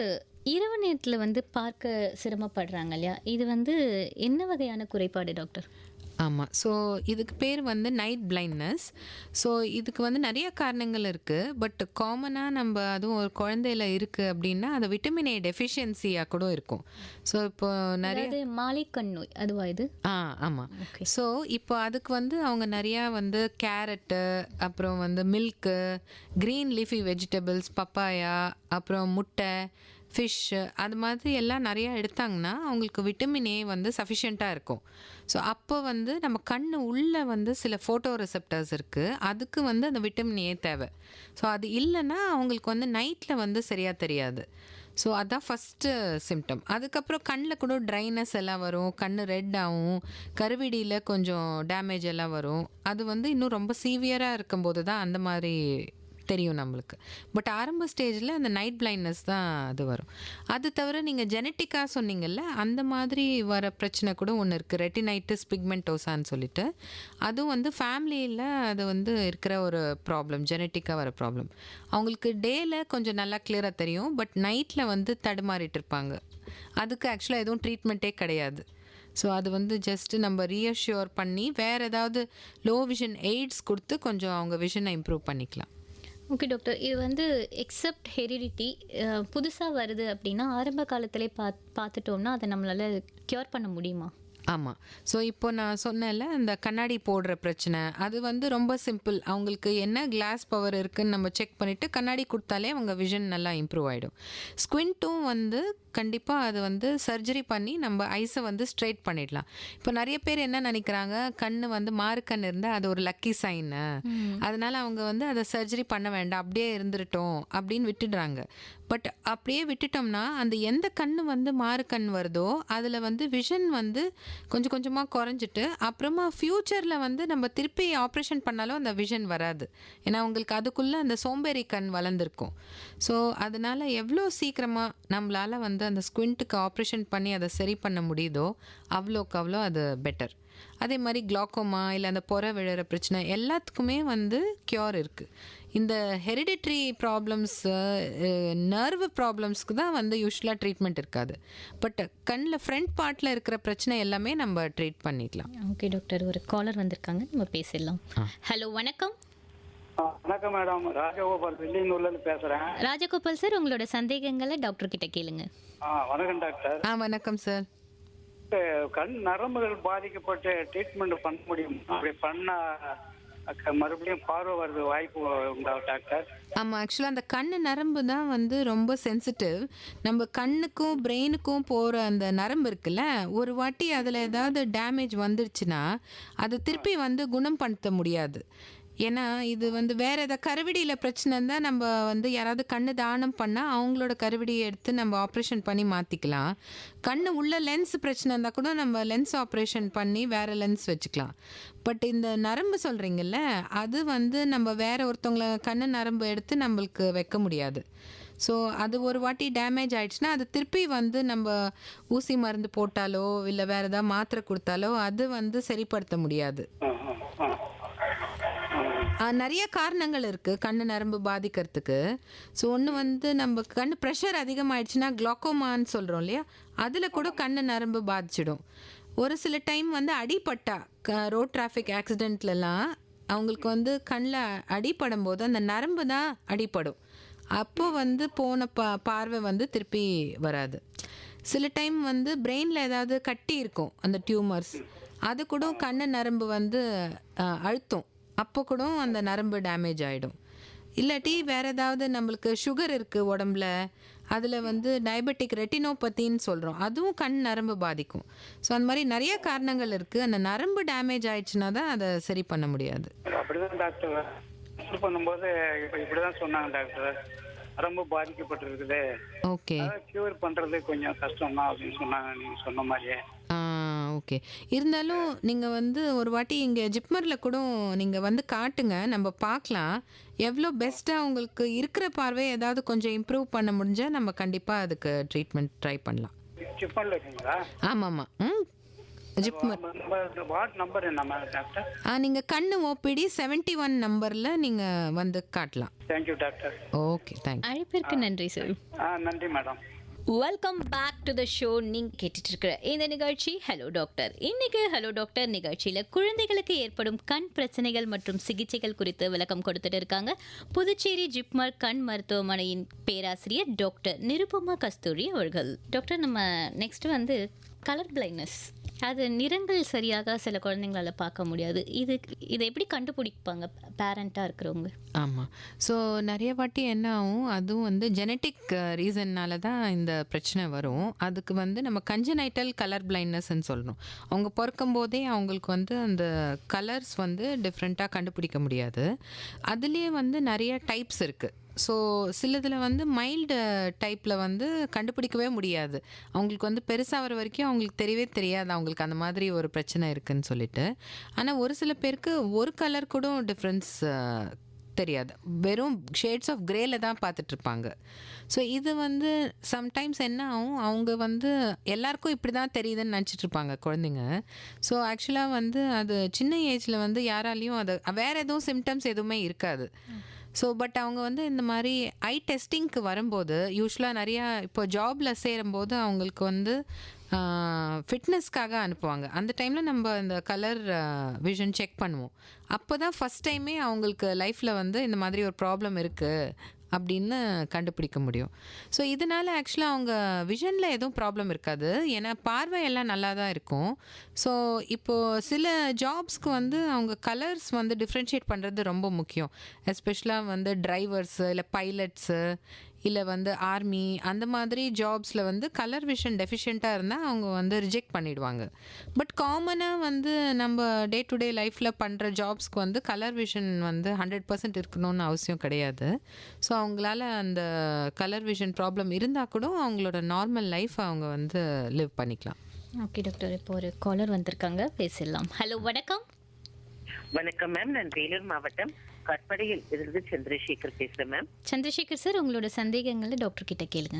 இரவு நேரத்தில் வந்து பார்க்க சிரமப்படுறாங்க இல்லையா, இது வந்து என்ன வகையான குறைபாடு டாக்டர்? ஆமாம். ஸோ இதுக்கு பேர் வந்து நைட் பிளைண்ட்னஸ். ஸோ இதுக்கு வந்து நிறைய காரணங்கள் இருக்குது. பட் காமனாக நம்ம அதுவும் ஒரு குழந்தையில இருக்குது அப்படின்னா அது விட்டமின் ஏ டெஃபிஷியன்சியாக கூட இருக்கும். ஸோ இப்போ நிறைய அதாவது மாலைக்கண் நோய் அதுவா இது? ஆமாம். ஓகே. ஸோ இப்போ அதுக்கு வந்து அவங்க நிறையா வந்து கேரட்டு, அப்புறம் வந்து milk, green leafy vegetables, papaya, அப்புறம் முட்டை, ஃபிஷ்ஷு, அது மாதிரி எல்லாம் நிறையா எடுத்தாங்கன்னா அவங்களுக்கு விட்டமின் ஏ வந்து சஃபிஷியண்ட்டாக இருக்கும். ஸோ அப்போ வந்து நம்ம கண்ணு உள்ளே வந்து சில ஃபோட்டோ ரிசெப்டர்ஸ் இருக்குது, அதுக்கு வந்து அந்த விட்டமின் ஏ தேவை. ஸோ அது இல்லைன்னா அவங்களுக்கு வந்து நைட்டில் வந்து சரியாக தெரியாது. ஸோ அதுதான் ஃபஸ்ட்டு சிம்டம். அதுக்கப்புறம் கண்ணில் கூட ட்ரைனஸ் எல்லாம் வரும், கண் ரெட் ஆகும், கருவிடியில் கொஞ்சம் டேமேஜ் எல்லாம் வரும். அது வந்து இன்னும் ரொம்ப சீவியராக இருக்கும்போது தான் அந்த மாதிரி தெரியும் நம்மளுக்கு. பட் ஆரம்ப ஸ்டேஜில் அந்த நைட் பிளைண்ட்னஸ் தான் அது வரும். அது தவிர நீங்கள் ஜெனட்டிக்காக சொன்னீங்கல்ல, அந்த மாதிரி வர பிரச்சனை கூட ஒன்று இருக்குது, ரெட்டினைட்டிஸ் பிக்மெண்டோசான்னு சொல்லிட்டு. அதுவும் வந்து ஃபேமிலியில் அது வந்து இருக்கிற ஒரு ப்ராப்ளம், ஜெனட்டிக்காக வர ப்ராப்ளம். அவங்களுக்கு டேயில் கொஞ்சம் நல்லா கிளியராக தெரியும், பட் நைட்டில் வந்து தடுமாறிட்டு இருப்பாங்க. அதுக்கு ஆக்சுவலாக எதுவும் ட்ரீட்மெண்ட்டே கிடையாது. ஸோ அது வந்து ஜஸ்ட்டு நம்ம ரீஅஷ்யூர் பண்ணி வேறு ஏதாவது லோ விஷன் எய்ட்ஸ் கொடுத்து கொஞ்சம் அவங்க விஷனை இம்ப்ரூவ் பண்ணிக்கலாம். ஓகே டாக்டர், இது வந்து எக்ஸப்ட் ஹெரிடிட்டி புதுசாக வருது அப்படின்னா ஆரம்ப காலத்திலே பார்த்துட்டோம்னா அதை நம்மளால் க்யூர் பண்ண முடியுமா? ஆமாம். ஸோ இப்போ நான் சொன்னேன்ல அந்த கண்ணாடி போடுற பிரச்சனை, அது வந்து ரொம்ப சிம்பிள். அவங்களுக்கு என்ன கிளாஸ் பவர் இருக்குதுன்னு நம்ம செக் பண்ணிவிட்டு கண்ணாடி கொடுத்தாலே அவங்க விஷன் நல்லா இம்ப்ரூவ் ஆகிடும். ஸ்குவின்ட்டும் வந்து கண்டிப்பாக அது வந்து சர்ஜரி பண்ணி நம்ம ஐஸை வந்து ஸ்ட்ரைட் பண்ணிடலாம். இப்போ நிறைய பேர் என்ன நினைக்கிறாங்க, கண் வந்து மாறு கண் இருந்தால் அது ஒரு லக்கி சைனு, அதனால் அவங்க வந்து அதை சர்ஜரி பண்ண வேண்டாம், அப்படியே இருந்துட்டோம் அப்படின்னு விட்டுடுறாங்க. பட் அப்படியே விட்டுட்டோம்னா அந்த எந்த கண் வந்து மாறு கண் வருதோ அதில் வந்து விஷன் வந்து கொஞ்சம் கொஞ்சமாக குறைஞ்சிட்டு அப்புறமா ஃப்யூச்சரில் வந்து நம்ம திருப்பி ஆப்ரேஷன் பண்ணாலும் அந்த விஷன் வராது. ஏன்னா உங்களுக்கு அதுக்குள்ளே அந்த சோம்பேறி கண் வளர்ந்துருக்கும். ஸோ அதனால் எவ்வளோ சீக்கிரமாக நம்மளால் வந்து அந்த ஸ்குவிண்ட்டுக்கு ஆப்ரேஷன் பண்ணி அதை சரி பண்ண முடியுதோ அவ்வளோக்கு அவ்வளோ அது பெட்டர். அதே மாதிரி குளாக்கோமா இல்லை அந்த பொறை விழுற பிரச்சனை எல்லாத்துக்குமே வந்து க்யூர் இருக்குது. இந்த ஹெரிடிட்ரி ப்ராப்ளம்ஸ், நர்வ் ப்ராப்ளம்ஸ்க்கு தான் வந்து யூஸ்வலாக ட்ரீட்மெண்ட் இருக்காது. பட் கண்ணில் ஃப்ரண்ட் பார்ட்டில் இருக்கிற பிரச்சனை எல்லாமே நம்ம ட்ரீட் பண்ணிக்கலாம். ஓகே டாக்டர், ஒரு காலர் வந்திருக்காங்க, நம்ம பேசிடலாம். ஹலோ, வணக்கம். வணக்கம் மேடம், ராஜகோபால் வெள்ளியனூர்லேருந்து பேசுகிறேன். ராஜகோபால் சார், உங்களோட சந்தேகங்களை டாக்டர் கிட்ட கேளுங்க. வணக்கம் டாக்டர். வணக்கம் சார். கண் நரம்புகள் பாதிக்கப்பட்டு ட்ரீட்மெண்ட் பண்ண முடியும்? அப்படி பண்ணா மறுபடியும் பார்வை வருது வாய்ப்பு உண்டா டாக்டர்? ஆமாம், ஆக்சுவலாக அந்த கண் நரம்பு தான் வந்து ரொம்ப சென்சிட்டிவ். நம்ம கண்ணுக்கும் பிரெயினுக்கும் போகிற அந்த நரம்பு இருக்குல்ல, ஒரு வாட்டி அதில் ஏதாவது டேமேஜ் வந்துடுச்சுன்னா அதை திருப்பி வந்து குணப்படுத்த முடியாது. ஏன்னா இது வந்து வேறு ஏதாவது கருவிடியில் பிரச்சனை இருந்தால் நம்ம வந்து யாராவது கண்ணு தானம் பண்ணால் அவங்களோட கருவிடியை எடுத்து நம்ம ஆப்ரேஷன் பண்ணி மாற்றிக்கலாம். கண்ணு உள்ள லென்ஸ் பிரச்சனை இருந்தால் கூட நம்ம லென்ஸ் ஆப்ரேஷன் பண்ணி வேறு லென்ஸ் வச்சுக்கலாம். பட் இந்த நரம்பு சொல்கிறீங்கல்ல, அது வந்து நம்ம வேறு ஒருத்தவங்கள கண்ணு நரம்பு எடுத்து நம்மளுக்கு வைக்க முடியாது. ஸோ அது ஒரு வாட்டி டேமேஜ் ஆகிடுச்சுன்னா அது திருப்பி வந்து நம்ம ஊசி மருந்து போட்டாலோ இல்லை வேறு ஏதாவது மாத்திரை கொடுத்தாலோ அது வந்து சரிப்படுத்த முடியாது. நிறைய காரணங்கள் இருக்குது கண்ணு நரம்பு பாதிக்கிறதுக்கு. ஸோ ஒன்று வந்து நம்ம கண் ப்ரெஷர் அதிகமாகிடுச்சுன்னா குளாக்கோமான்னு சொல்கிறோம் இல்லையா, அதில் கூட கண்ணு நரம்பு பாதிச்சிடும். ஒரு சில டைம் வந்து அடிபட்டா ரோட் டிராஃபிக் ஆக்சிடெண்ட்லலாம் அவங்களுக்கு வந்து கண்ணில் அடிப்படும் போது அந்த நரம்பு தான் அடிப்படும். அப்போது வந்து போன பார்வை வந்து திருப்பி வராது. சில டைம் வந்து பிரெயினில் ஏதாவது கட்டி இருக்கும், அந்த டியூமர்ஸ், அது கூட கண்ணு நரம்பு வந்து அழுத்தும், அப்போ கூட அந்த நரம்பு டேமேஜ் ஆகிடும். இல்லாட்டி வேறு ஏதாவது நம்மளுக்கு சுகர் இருக்குது உடம்புல, அதில் வந்து டயபெட்டிக் ரெட்டினோபத்தின்னு சொல்கிறோம், அதுவும் கண் நரம்பு பாதிக்கும். ஸோ அந்த மாதிரி நிறைய காரணங்கள் இருக்குது. அந்த நரம்பு டேமேஜ் ஆயிடுச்சுன்னா தான் அதை சரி பண்ண முடியாது. அப்படிதான் டாக்டர் பண்ணும்போது இப்படிதான் சொன்னாங்க டாக்டர், நரம்பு பாதிக்கப்பட்டிருக்குது, ஓகே, கியூர் பண்ணுறது கொஞ்சம் கஷ்டம் தான் அப்படின்னு சொன்னாங்க நீங்கள் சொன்ன மாதிரியே. ஓகே. இருந்தாலும் நீங்கள் வந்து ஒரு வாட்டி இங்கே ஜிப்மரில் கூட நீங்கள் வந்து காட்டுங்க, நம்ம பார்க்கலாம் எவ்வளோ பெஸ்ட்டாக உங்களுக்கு இருக்கிற பார்வை ஏதாவது கொஞ்சம் இம்ப்ரூவ் பண்ண முடிஞ்சால் நம்ம கண்டிப்பாக அதுக்கு ட்ரீட்மெண்ட் ட்ரை பண்ணலாம். சிப்பன்ல இருக்கீங்களா? ஆமாம்மா. ஜிப்மர். வார்டு நம்பர் என்ன டாக்டர்? நீங்கள் கண்ணு ஓபிடி 71 நம்பரில் நீங்கள் வந்து காட்டலாம். Thank you doctor. Okay, thank you. அழைப்பிற்கு நன்றி சார். நன்றி madam. Welcome back to the show. நீங்கள் கேட்டுட்டு இருக்கிற இந்த நிகழ்ச்சி ஹலோ டாக்டர். இன்னைக்கு ஹலோ டாக்டர் நிகழ்ச்சியில் குழந்தைகளுக்கு ஏற்படும் கண் பிரச்சனைகள் மற்றும் சிகிச்சைகள் குறித்து விளக்கம் கொடுத்துட்டு இருக்காங்க புதுச்சேரி ஜிப்மர் கண் மருத்துவமனையின் பேராசிரியர் டாக்டர் நிருபமா கஸ்தூரி அவர்கள். டாக்டர், நம்ம நெக்ஸ்ட் வந்து கலர் பிளைண்ட்னஸ், அது நிறங்கள் சரியாக சில குழந்தைங்களால பார்க்க முடியாது. இதை எப்படி கண்டுபிடிப்பாங்க பேரண்ட்டாக இருக்கிறவங்க? ஆமாம். ஸோ நிறைய வாட்டி என்ன ஆகும், அதுவும் வந்து ஜெனட்டிக் ரீசன்னால தான் இந்த பிரச்சனை வரும். அதுக்கு வந்து நம்ம கஞ்சனைட்டல் கலர் பிளைண்ட்னஸ்ன்னு சொல்லணும். அவங்க பிறக்கும் போதே அவங்களுக்கு வந்து அந்த கலர்ஸ் வந்து டிஃப்ரெண்ட்டாக கண்டுபிடிக்க முடியாது. அதுலேயே வந்து நிறைய டைப்ஸ் இருக்குது. ஸோ சிலதில் வந்து மைல்டு டைப்பில் வந்து கண்டுபிடிக்கவே முடியாது. அவங்களுக்கு வந்து பெருசாக வர வரைக்கும் அவங்களுக்கு தெரியவே தெரியாது அவங்களுக்கு அந்த மாதிரி ஒரு பிரச்சனை இருக்குதுன்னு சொல்லிட்டு. ஆனால் ஒரு சில பேருக்கு ஒரு கலர் கூட டிஃப்ரென்ஸ் தெரியாது, வெறும் ஷேட்ஸ் ஆஃப் கிரேல தான் பார்த்துட்ருப்பாங்க. ஸோ இது வந்து சம்டைம்ஸ் என்ன ஆகும், அவங்க வந்து எல்லாருக்கும் இப்படி தான் தெரியுதுன்னு நினச்சிட்ருப்பாங்க குழந்தைங்க. ஸோ ஆக்சுவலாக வந்து அது சின்ன ஏஜில் வந்து யாராலையும் அது வேறு எதுவும் சிம்டம்ஸ் எதுவுமே இருக்காது. ஸோ பட் அவங்க வந்து இந்த மாதிரி ஐ டெஸ்டிங்க்கு வரும்போது யூஸ்வலாக நிறையா இப்போ ஜாபில் சேரும்போது அவங்களுக்கு வந்து ஃபிட்னஸ்க்காக அனுப்புவாங்க. அந்த டைமில் நம்ம இந்த கலர் விஷன் செக் பண்ணுவோம். அப்போ தான் ஃபஸ்ட் டைமே அவங்களுக்கு லைஃப்பில் வந்து இந்த மாதிரி ஒரு ப்ராப்ளம் இருக்குது அப்படின்னு கண்டுபிடிக்க முடியும். ஸோ இதனால் ஆக்சுவலாக அவங்க விஷனில் எதுவும் ப்ராப்ளம் இருக்காது, ஏன்னா பார்வையெல்லாம் நல்லா தான் இருக்கும். ஸோ இப்போது சில ஜாப்ஸ்க்கு வந்து அவங்க கலர்ஸ் வந்து டிஃப்ரென்ஷியேட் பண்ணுறது ரொம்ப முக்கியம். எஸ்பெஷலாக வந்து டிரைவர்ஸு இல்லை பைலட்ஸு இல்லை வந்து ஆர்மி அந்த மாதிரி ஜாப்ஸில் வந்து கலர் விஷன் டெஃபிஷியண்ட்டாக இருந்தால் அவங்க வந்து ரிஜெக்ட் பண்ணிடுவாங்க. பட் காமனாக வந்து நம்ம டே டு டே லைஃப்பில் பண்ணுற ஜாப்ஸ்க்கு வந்து கலர் விஷன் வந்து 100% இருக்கணும்னு அவசியம் கிடையாது. ஸோ அவங்களால அந்த கலர் விஷன் ப்ராப்ளம் இருந்தால் கூட அவங்களோட நார்மல் லைஃப் அவங்க வந்து லிவ் பண்ணிக்கலாம். ஓகே டாக்டர், இப்போ ஒரு காலர் வந்திருக்காங்க, பேசிடலாம். ஹலோ, வணக்கம். வணக்கம் மேம், நான் வேலூர் மாவட்டம் கட்படையில் இருந்து சந்திரசேகர் பேசுறேன் மேம். சந்திரசேகர் சார், உங்களோட சந்தேகங்களை டாக்டர் கிட்ட கேளுங்க.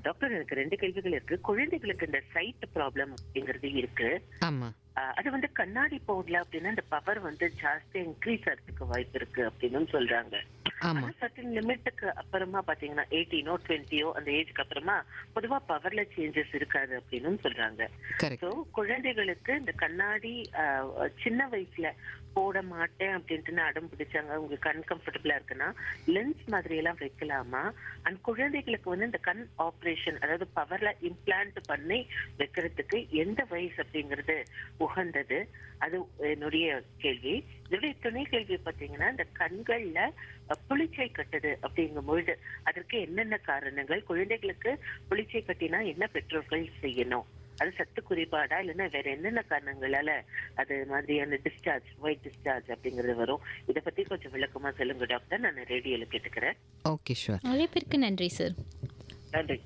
டாக்டர், எனக்கு 2 கேள்விகள் இருக்கு. குழந்தைகளுக்கு இந்த சைட் ப்ராப்ளம் அப்படிங்கிறது இருக்கு. ஆமா. அது வந்து கண்ணாடி போடல அப்படின்னா இந்த பவர் வந்து ஜாஸ்தியா இன்க்ரீஸ் ஆகிறதுக்கு வாய்ப்பு இருக்கு அப்படின்னு சொல்றாங்க. சர்டன் லிமிட்டுக்கு அப்புறமா பாத்தீங்கன்னா 18 20 அந்த ஏஜ்க்கு அப்புறமா பொதுவா பவர்ல சேஞ்சஸ் இருக்காது அப்படின்னு சொல்றாங்க. சோ குழந்தைகளுக்கு இந்த கண்ணாடி சின்ன வயசுல போட மாட்டேன் அப்படின்ட்டு அடம் பிடிச்சாங்க, உங்களுக்கு அன்கம்ஃபர்டபுளா இருக்குன்னா லென்ஸ் மாதிரி எல்லாம் வைக்கலாமா? அண்ட் குழந்தைகளுக்கு வந்து இந்த கண் ஆபரேஷன், அதாவது பவர்ல இம்ப்ளான்ட் பண்ணி வைக்கிறதுக்கு எந்த வயசு அப்படிங்கிறது உகந்தது? அது என்னுடைய கேள்வி. இதோடைய துணை கேள்வி பாத்தீங்கன்னா, இந்த கண்கள்ல புளிச்சை கட்டுது அப்படிங்கும்பொழுது அதற்கு என்னென்ன காரணங்கள்? குழந்தைகளுக்கு புளிச்சை கட்டினா என்ன பெற்றோர்கள் செய்யணும்? அது சத்து குறைபாடா இல்லைன்னா வேற என்னென்ன காரணங்களால அது மாதிரியான டிஸ்சார்ஜ், ஒயிட் டிஸ்சார்ஜ் அப்படிங்கறது வரும்? இதை பத்தி கொஞ்சம் விளக்கமா சொல்லுங்க டாக்டர், நான் ரேடியோல கேட்டுக்கிறேன். Okay, sure. அழைப்பிற்கு நன்றி சார். நன்றி.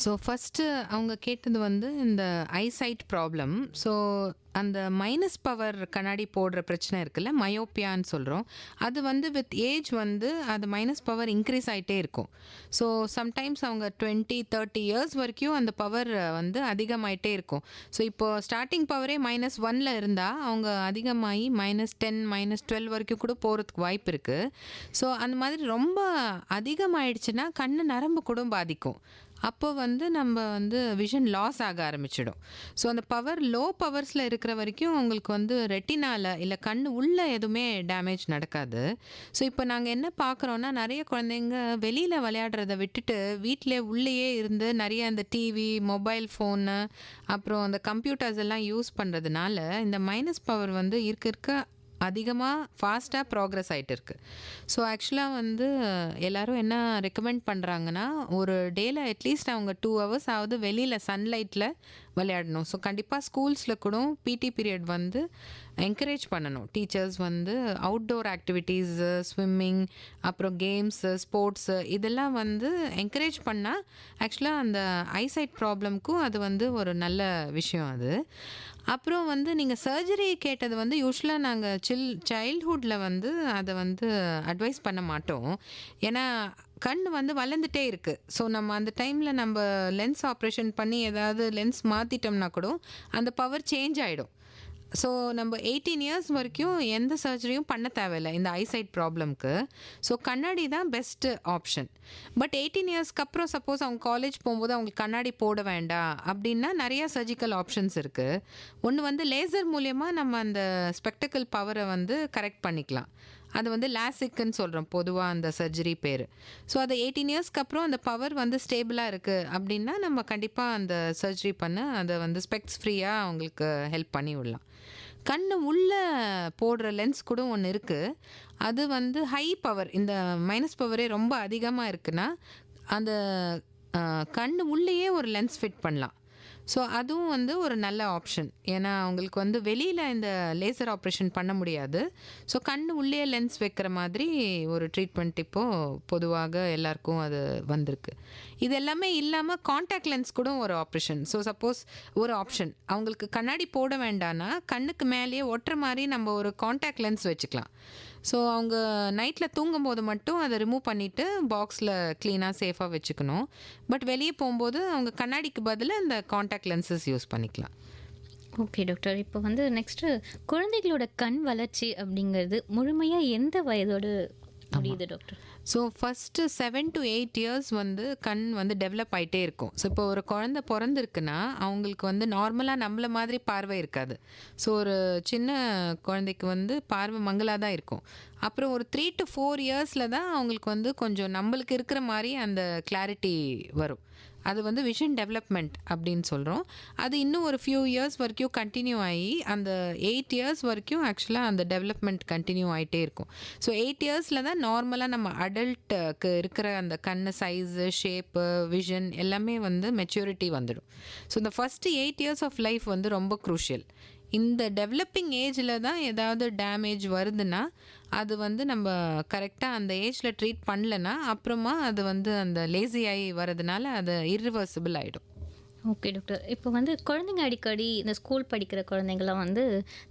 ஸோ ஃபஸ்ட்டு அவங்க கேட்டது வந்து இந்த ஐசைட் ப்ராப்ளம். ஸோ அந்த மைனஸ் பவர் கண்ணாடி போடுற பிரச்சனை இருக்குல்ல, மயோப்பியான்னு சொல்கிறோம். அது வந்து வித் ஏஜ் வந்து அது மைனஸ் பவர் இன்க்ரீஸ் ஆகிட்டே இருக்கும். ஸோ சம்டைம்ஸ் அவங்க 20-30 இயர்ஸ் வரைக்கும் அந்த பவர் வந்து அதிகமாகிட்டே இருக்கும். ஸோ இப்போது ஸ்டார்டிங் பவரே -1 இருந்தால் அவங்க அதிகமாகி -10 -12 வரைக்கும் கூட போகிறதுக்கு வாய்ப்பு இருக்குது. ஸோ அந்த மாதிரி ரொம்ப அதிகமாகிடுச்சுன்னா கண்ணு நரம்பு கூட பாதிக்கும். அப்போ வந்து நம்ம வந்து விஷன் லாஸ் ஆக ஆரம்பிச்சிடும். ஸோ அந்த பவர் லோ பவர்ஸில் இருக்கிற வரைக்கும் அவங்களுக்கு வந்து ரெட்டினால இல்லை கண் உள்ள எதுவுமே டேமேஜ் நடக்காது. ஸோ இப்போ நாங்கள் என்ன பார்க்குறோன்னா, நிறைய குழந்தைங்க வெளியில் விளையாடுறத விட்டுட்டு வீட்டிலே உள்ளேயே இருந்து நிறைய இந்த டிவி, மொபைல் ஃபோனு, அப்புறம் அந்த கம்ப்யூட்டர்ஸ் எல்லாம் யூஸ் பண்ணுறதுனால இந்த மைனஸ் பவர் வந்து இருக்க அதிகமாக ஃபாஸ்ட்டாக ப்ராக்ரஸ் ஆகிட்டு இருக்கு. ஸோ ஆக்சுவலாக வந்து எல்லோரும் என்ன ரெக்கமெண்ட் பண்ணுறாங்கன்னா, ஒரு டேயில் அட்லீஸ்ட் அவங்க 2 hours ஆகுது வெளியில் சன்லைட்டில் விளையாடணும். ஸோ கண்டிப்பாக ஸ்கூல்ஸில் கூட பிடி பீரியட் வந்து என்கரேஜ் பண்ணணும். டீச்சர்ஸ் வந்து அவுட்டோர் ஆக்டிவிட்டீஸு, ஸ்விம்மிங், அப்புறம் கேம்ஸு, ஸ்போர்ட்ஸு இதெல்லாம் வந்து என்கரேஜ் பண்ணால் ஆக்சுவலாக அந்த ஐசைட் ப்ராப்ளம்க்கும் அது வந்து ஒரு நல்ல விஷயம் அது. அப்புறம் வந்து நீங்கள் சர்ஜரி கேட்டது வந்து யூஸ்வலாக நாங்கள் சைல்ட்ஹுட்டில் வந்து அதை வந்து அட்வைஸ் பண்ண மாட்டோம். ஏன்னா கண் வந்து வளர்ந்துட்டே இருக்குது. ஸோ நம்ம அந்த டைமில் நம்ம லென்ஸ் ஆப்ரேஷன் பண்ணி ஏதாவது லென்ஸ் மாற்றிட்டோம்னா கூட அந்த பவர் சேஞ்ச் ஆகிடும். ஸோ நம்ம 18 இயர்ஸ் வரைக்கும் எந்த சர்ஜரியும் பண்ண தேவையில்லை இந்த ஐசைட் ப்ராப்ளம்க்கு. ஸோ கண்ணாடி தான் பெஸ்ட்டு ஆப்ஷன். பட் 18 இயர்ஸ்க்கு அப்புறம் சப்போஸ் அவங்க காலேஜ் போகும்போது அவங்களுக்கு கண்ணாடி போட வேண்டாம் அப்படின்னா நிறையா சர்ஜிக்கல் ஆப்ஷன்ஸ் இருக்குது. ஒன்று வந்து லேசர் மூலியமாக நம்ம அந்த ஸ்பெக்டக்கிள் பவரை வந்து கரெக்ட் பண்ணிக்கலாம். அது வந்து லாசிக்குன்னு சொல்கிறோம் பொதுவாக அந்த சர்ஜரி பேர். ஸோ அது 18 இயர்ஸ்க்கு அப்புறம் அந்த பவர் வந்து ஸ்டேபிளாக இருக்குது அப்படின்னா நம்ம கண்டிப்பாக அந்த சர்ஜரி பண்ண அதை வந்து ஸ்பெக்ஸ் ஃப்ரீயாக அவங்களுக்கு ஹெல்ப் பண்ணி விடலாம். கண் உள்ளே போடுற லென்ஸ் கூட ஒன்று இருக்குது. அது வந்து ஹை பவர், இந்த மைனஸ் பவரே ரொம்ப அதிகமாக இருக்குன்னா அந்த கண் உள்ளேயே ஒரு லென்ஸ் ஃபிட் பண்ணலாம். ஸோ அதுவும் வந்து ஒரு நல்ல ஆப்ஷன். ஏன்னா அவங்களுக்கு வந்து வெளியில் இந்த லேசர் ஆப்ரேஷன் பண்ண முடியாது. ஸோ கண் உள்ளே லென்ஸ் வைக்கிற மாதிரி ஒரு ட்ரீட்மெண்ட் இப்போது பொதுவாக எல்லாருக்கும் அது வந்திருக்கு. இது எல்லாமே இல்லாமல் காண்டாக்ட் லென்ஸ் கூட ஒரு ஆப்ரேஷன். ஸோ சப்போஸ் ஒரு ஆப்ஷன் அவங்களுக்கு கண்ணாடி போட வேண்டான்னா கண்ணுக்கு மேலேயே ஒட்டுற மாதிரி நம்ம ஒரு காண்டாக்ட் லென்ஸ் வச்சுக்கலாம். ஸோ அவங்க நைட்டில் தூங்கும்போது மட்டும் அதை ரிமூவ் பண்ணிவிட்டு பாக்ஸில் க்ளீனாக சேஃபாக வச்சுக்கணும். பட் வெளியே போகும்போது அவங்க கண்ணாடிக்கு பதிலாக இந்த காண்டாக்ட் லென்சஸ் யூஸ் பண்ணிக்கலாம். Okay doctor. இப்போ வந்து நெக்ஸ்ட்டு குழந்தைகளோட கண் வளர்ச்சி அப்படிங்கிறது முழுமையாக எந்த வயதோடு முடியுது doctor? So first 7 to 8 years வந்து கண் வந்து டெவலப் ஆகிட்டே இருக்கும். ஸோ இப்போ ஒரு குழந்தை பிறந்திருக்குன்னா அவங்களுக்கு வந்து நார்மலாக நம்மள மாதிரி பார்வை இருக்காது. ஸோ ஒரு சின்ன குழந்தைக்கு வந்து பார்வை மங்கலாக தான் இருக்கும். அப்புறம் ஒரு 3 to 4 இயர்ஸில் தான் அவங்களுக்கு வந்து கொஞ்சம் நம்மளுக்கு இருக்கிற மாதிரி அந்த கிளாரிட்டி வரும். அது வந்து விஷன் டெவலப்மெண்ட் அப்படின்னு சொல்கிறோம். அது இன்னும் ஒரு ஃபியூ இயர்ஸ் வரைக்கும் கண்டினியூ ஆகி அந்த 8 இயர்ஸ் வரைக்கும் ஆக்சுவலாக அந்த டெவலப்மெண்ட் கண்டினியூ ஆகிட்டே இருக்கும். ஸோ 8 இயர்ஸில் தான் நார்மலாக நம்ம அடல்ட்டுக்கு இருக்கிற அந்த கண் சைஸு, ஷேப்பு, விஷன் எல்லாமே வந்து மெச்சூரிட்டி வந்துடும். ஸோ இந்த ஃபஸ்ட்டு 8 இயர்ஸ் ஆஃப் லைஃப் வந்து ரொம்ப க்ரூஷியல். இந்த டெவலப்பிங் ஏஜில் தான் ஏதாவது டேமேஜ் வருதுன்னா அது வந்து நம்ம கரெக்டாக அந்த ஏஜில் ட்ரீட் பண்ணலன்னா அப்புறமா அது வந்து அந்த லேசி ஆகி வரதுனால அது இர்ரிவர்சிபிள் ஆகிடும். Okay doctor. இப்போ வந்து குழந்தைங்க அடிக்கடி இந்த ஸ்கூல் படிக்கிற குழந்தைங்களாம் வந்து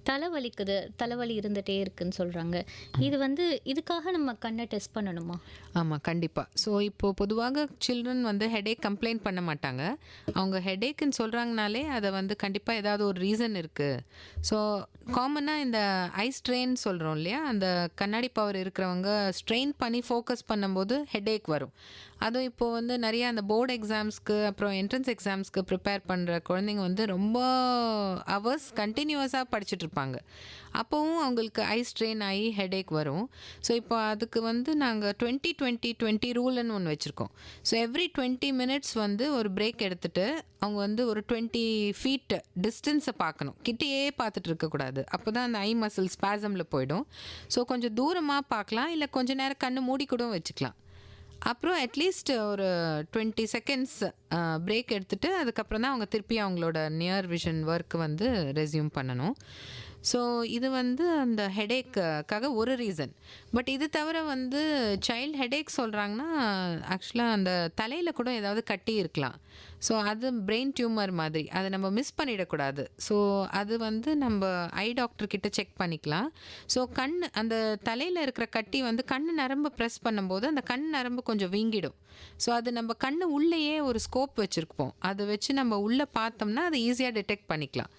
தலைவலி இருந்துகிட்டே இருக்குன்னு சொல்கிறாங்க. இது வந்து இதுக்காக நம்ம கண்ணை டெஸ்ட் பண்ணணுமா? ஆமாம், கண்டிப்பாக. ஸோ இப்போது பொதுவாக சில்ட்ரன் வந்து ஹெடேக் கம்ப்ளைண்ட் பண்ண மாட்டாங்க. அவங்க ஹெடேக்குன்னு சொல்கிறாங்கனாலே அதை வந்து கண்டிப்பாக ஏதாவது ஒரு ரீசன் இருக்குது. ஸோ காமனாக இந்த ஐ ஸ்ட்ரெயின் சொல்கிறோம் இல்லையா, அந்த கண்ணாடி பவர் இருக்கிறவங்க ஸ்ட்ரெயின் பண்ணி ஃபோக்கஸ் பண்ணும்போது ஹெடேக் வரும். அதுவும் இப்போது வந்து நிறைய அந்த போர்டு எக்ஸாம்ஸ்க்கு அப்புறம் என்ட்ரன்ஸ் எக்ஸாம்ஸ்க்கு ப்ரிப்பேர் பண்ணுற குழந்தைங்க வந்து ரொம்ப ஹவர்ஸ் கண்டினியூஸாக படிச்சுட்ருப்பாங்க. அப்போவும் அவங்களுக்கு ஐ ஸ்ட்ரெயின் ஆகி ஹெடேக் வரும். ஸோ இப்போ அதுக்கு வந்து நாங்கள் 20-20-20 ரூல்னு ஒன்று வச்சுருக்கோம். ஸோ எவ்ரி 20 மினிட்ஸ் வந்து ஒரு பிரேக் எடுத்துகிட்டு அவங்க வந்து ஒரு 20 ஃபீட் டிஸ்டன்ஸை பார்க்கணும். கிட்டேயே பார்த்துட்டு இருக்கக்கூடாது. அப்போ தான் அந்த ஐ மசில் ஸ்பாசமில் போயிடும். ஸோ கொஞ்சம் தூரமாக பார்க்கலாம், இல்லை கொஞ்சம் நேரம் கண்ணு மூடி கூட வச்சுக்கலாம். அப்புறம் அட்லீஸ்ட் ஒரு 20 செகண்ட்ஸ் பிரேக் எடுத்துகிட்டு அதுக்கப்புறம் தான் அவங்க திருப்பி அவங்களோட நியர் விஷன் ஒர்க் வந்து ரெஸ்யூம் பண்ணணும். ஸோ இது வந்து அந்த ஹெடேக்காக ஒரு ரீசன். பட் இது தவிர வந்து சைல்டு ஹெடேக் சொல்கிறாங்கன்னா ஆக்சுவலாக அந்த தலையில் கூட ஏதாவது கட்டி இருக்கலாம். ஸோ அது பிரெயின் டியூமர் மாதிரி, அதை நம்ம மிஸ் பண்ணிடக்கூடாது. ஸோ அது வந்து நம்ம ஐ டாக்டர்கிட்ட செக் பண்ணிக்கலாம். ஸோ அந்த தலையில் இருக்கிற கட்டி வந்து கண் நரம்பு ப்ரெஸ் பண்ணும்போது அந்த கண் நரம்பு கொஞ்சம் வீங்கிடும். ஸோ அது நம்ம கண் உள்ளேயே ஒரு ஸ்கோப் வச்சுருப்போம், அதை வச்சு நம்ம உள்ளே பார்த்தோம்னா அதை ஈஸியாக டிடெக்ட் பண்ணிக்கலாம்.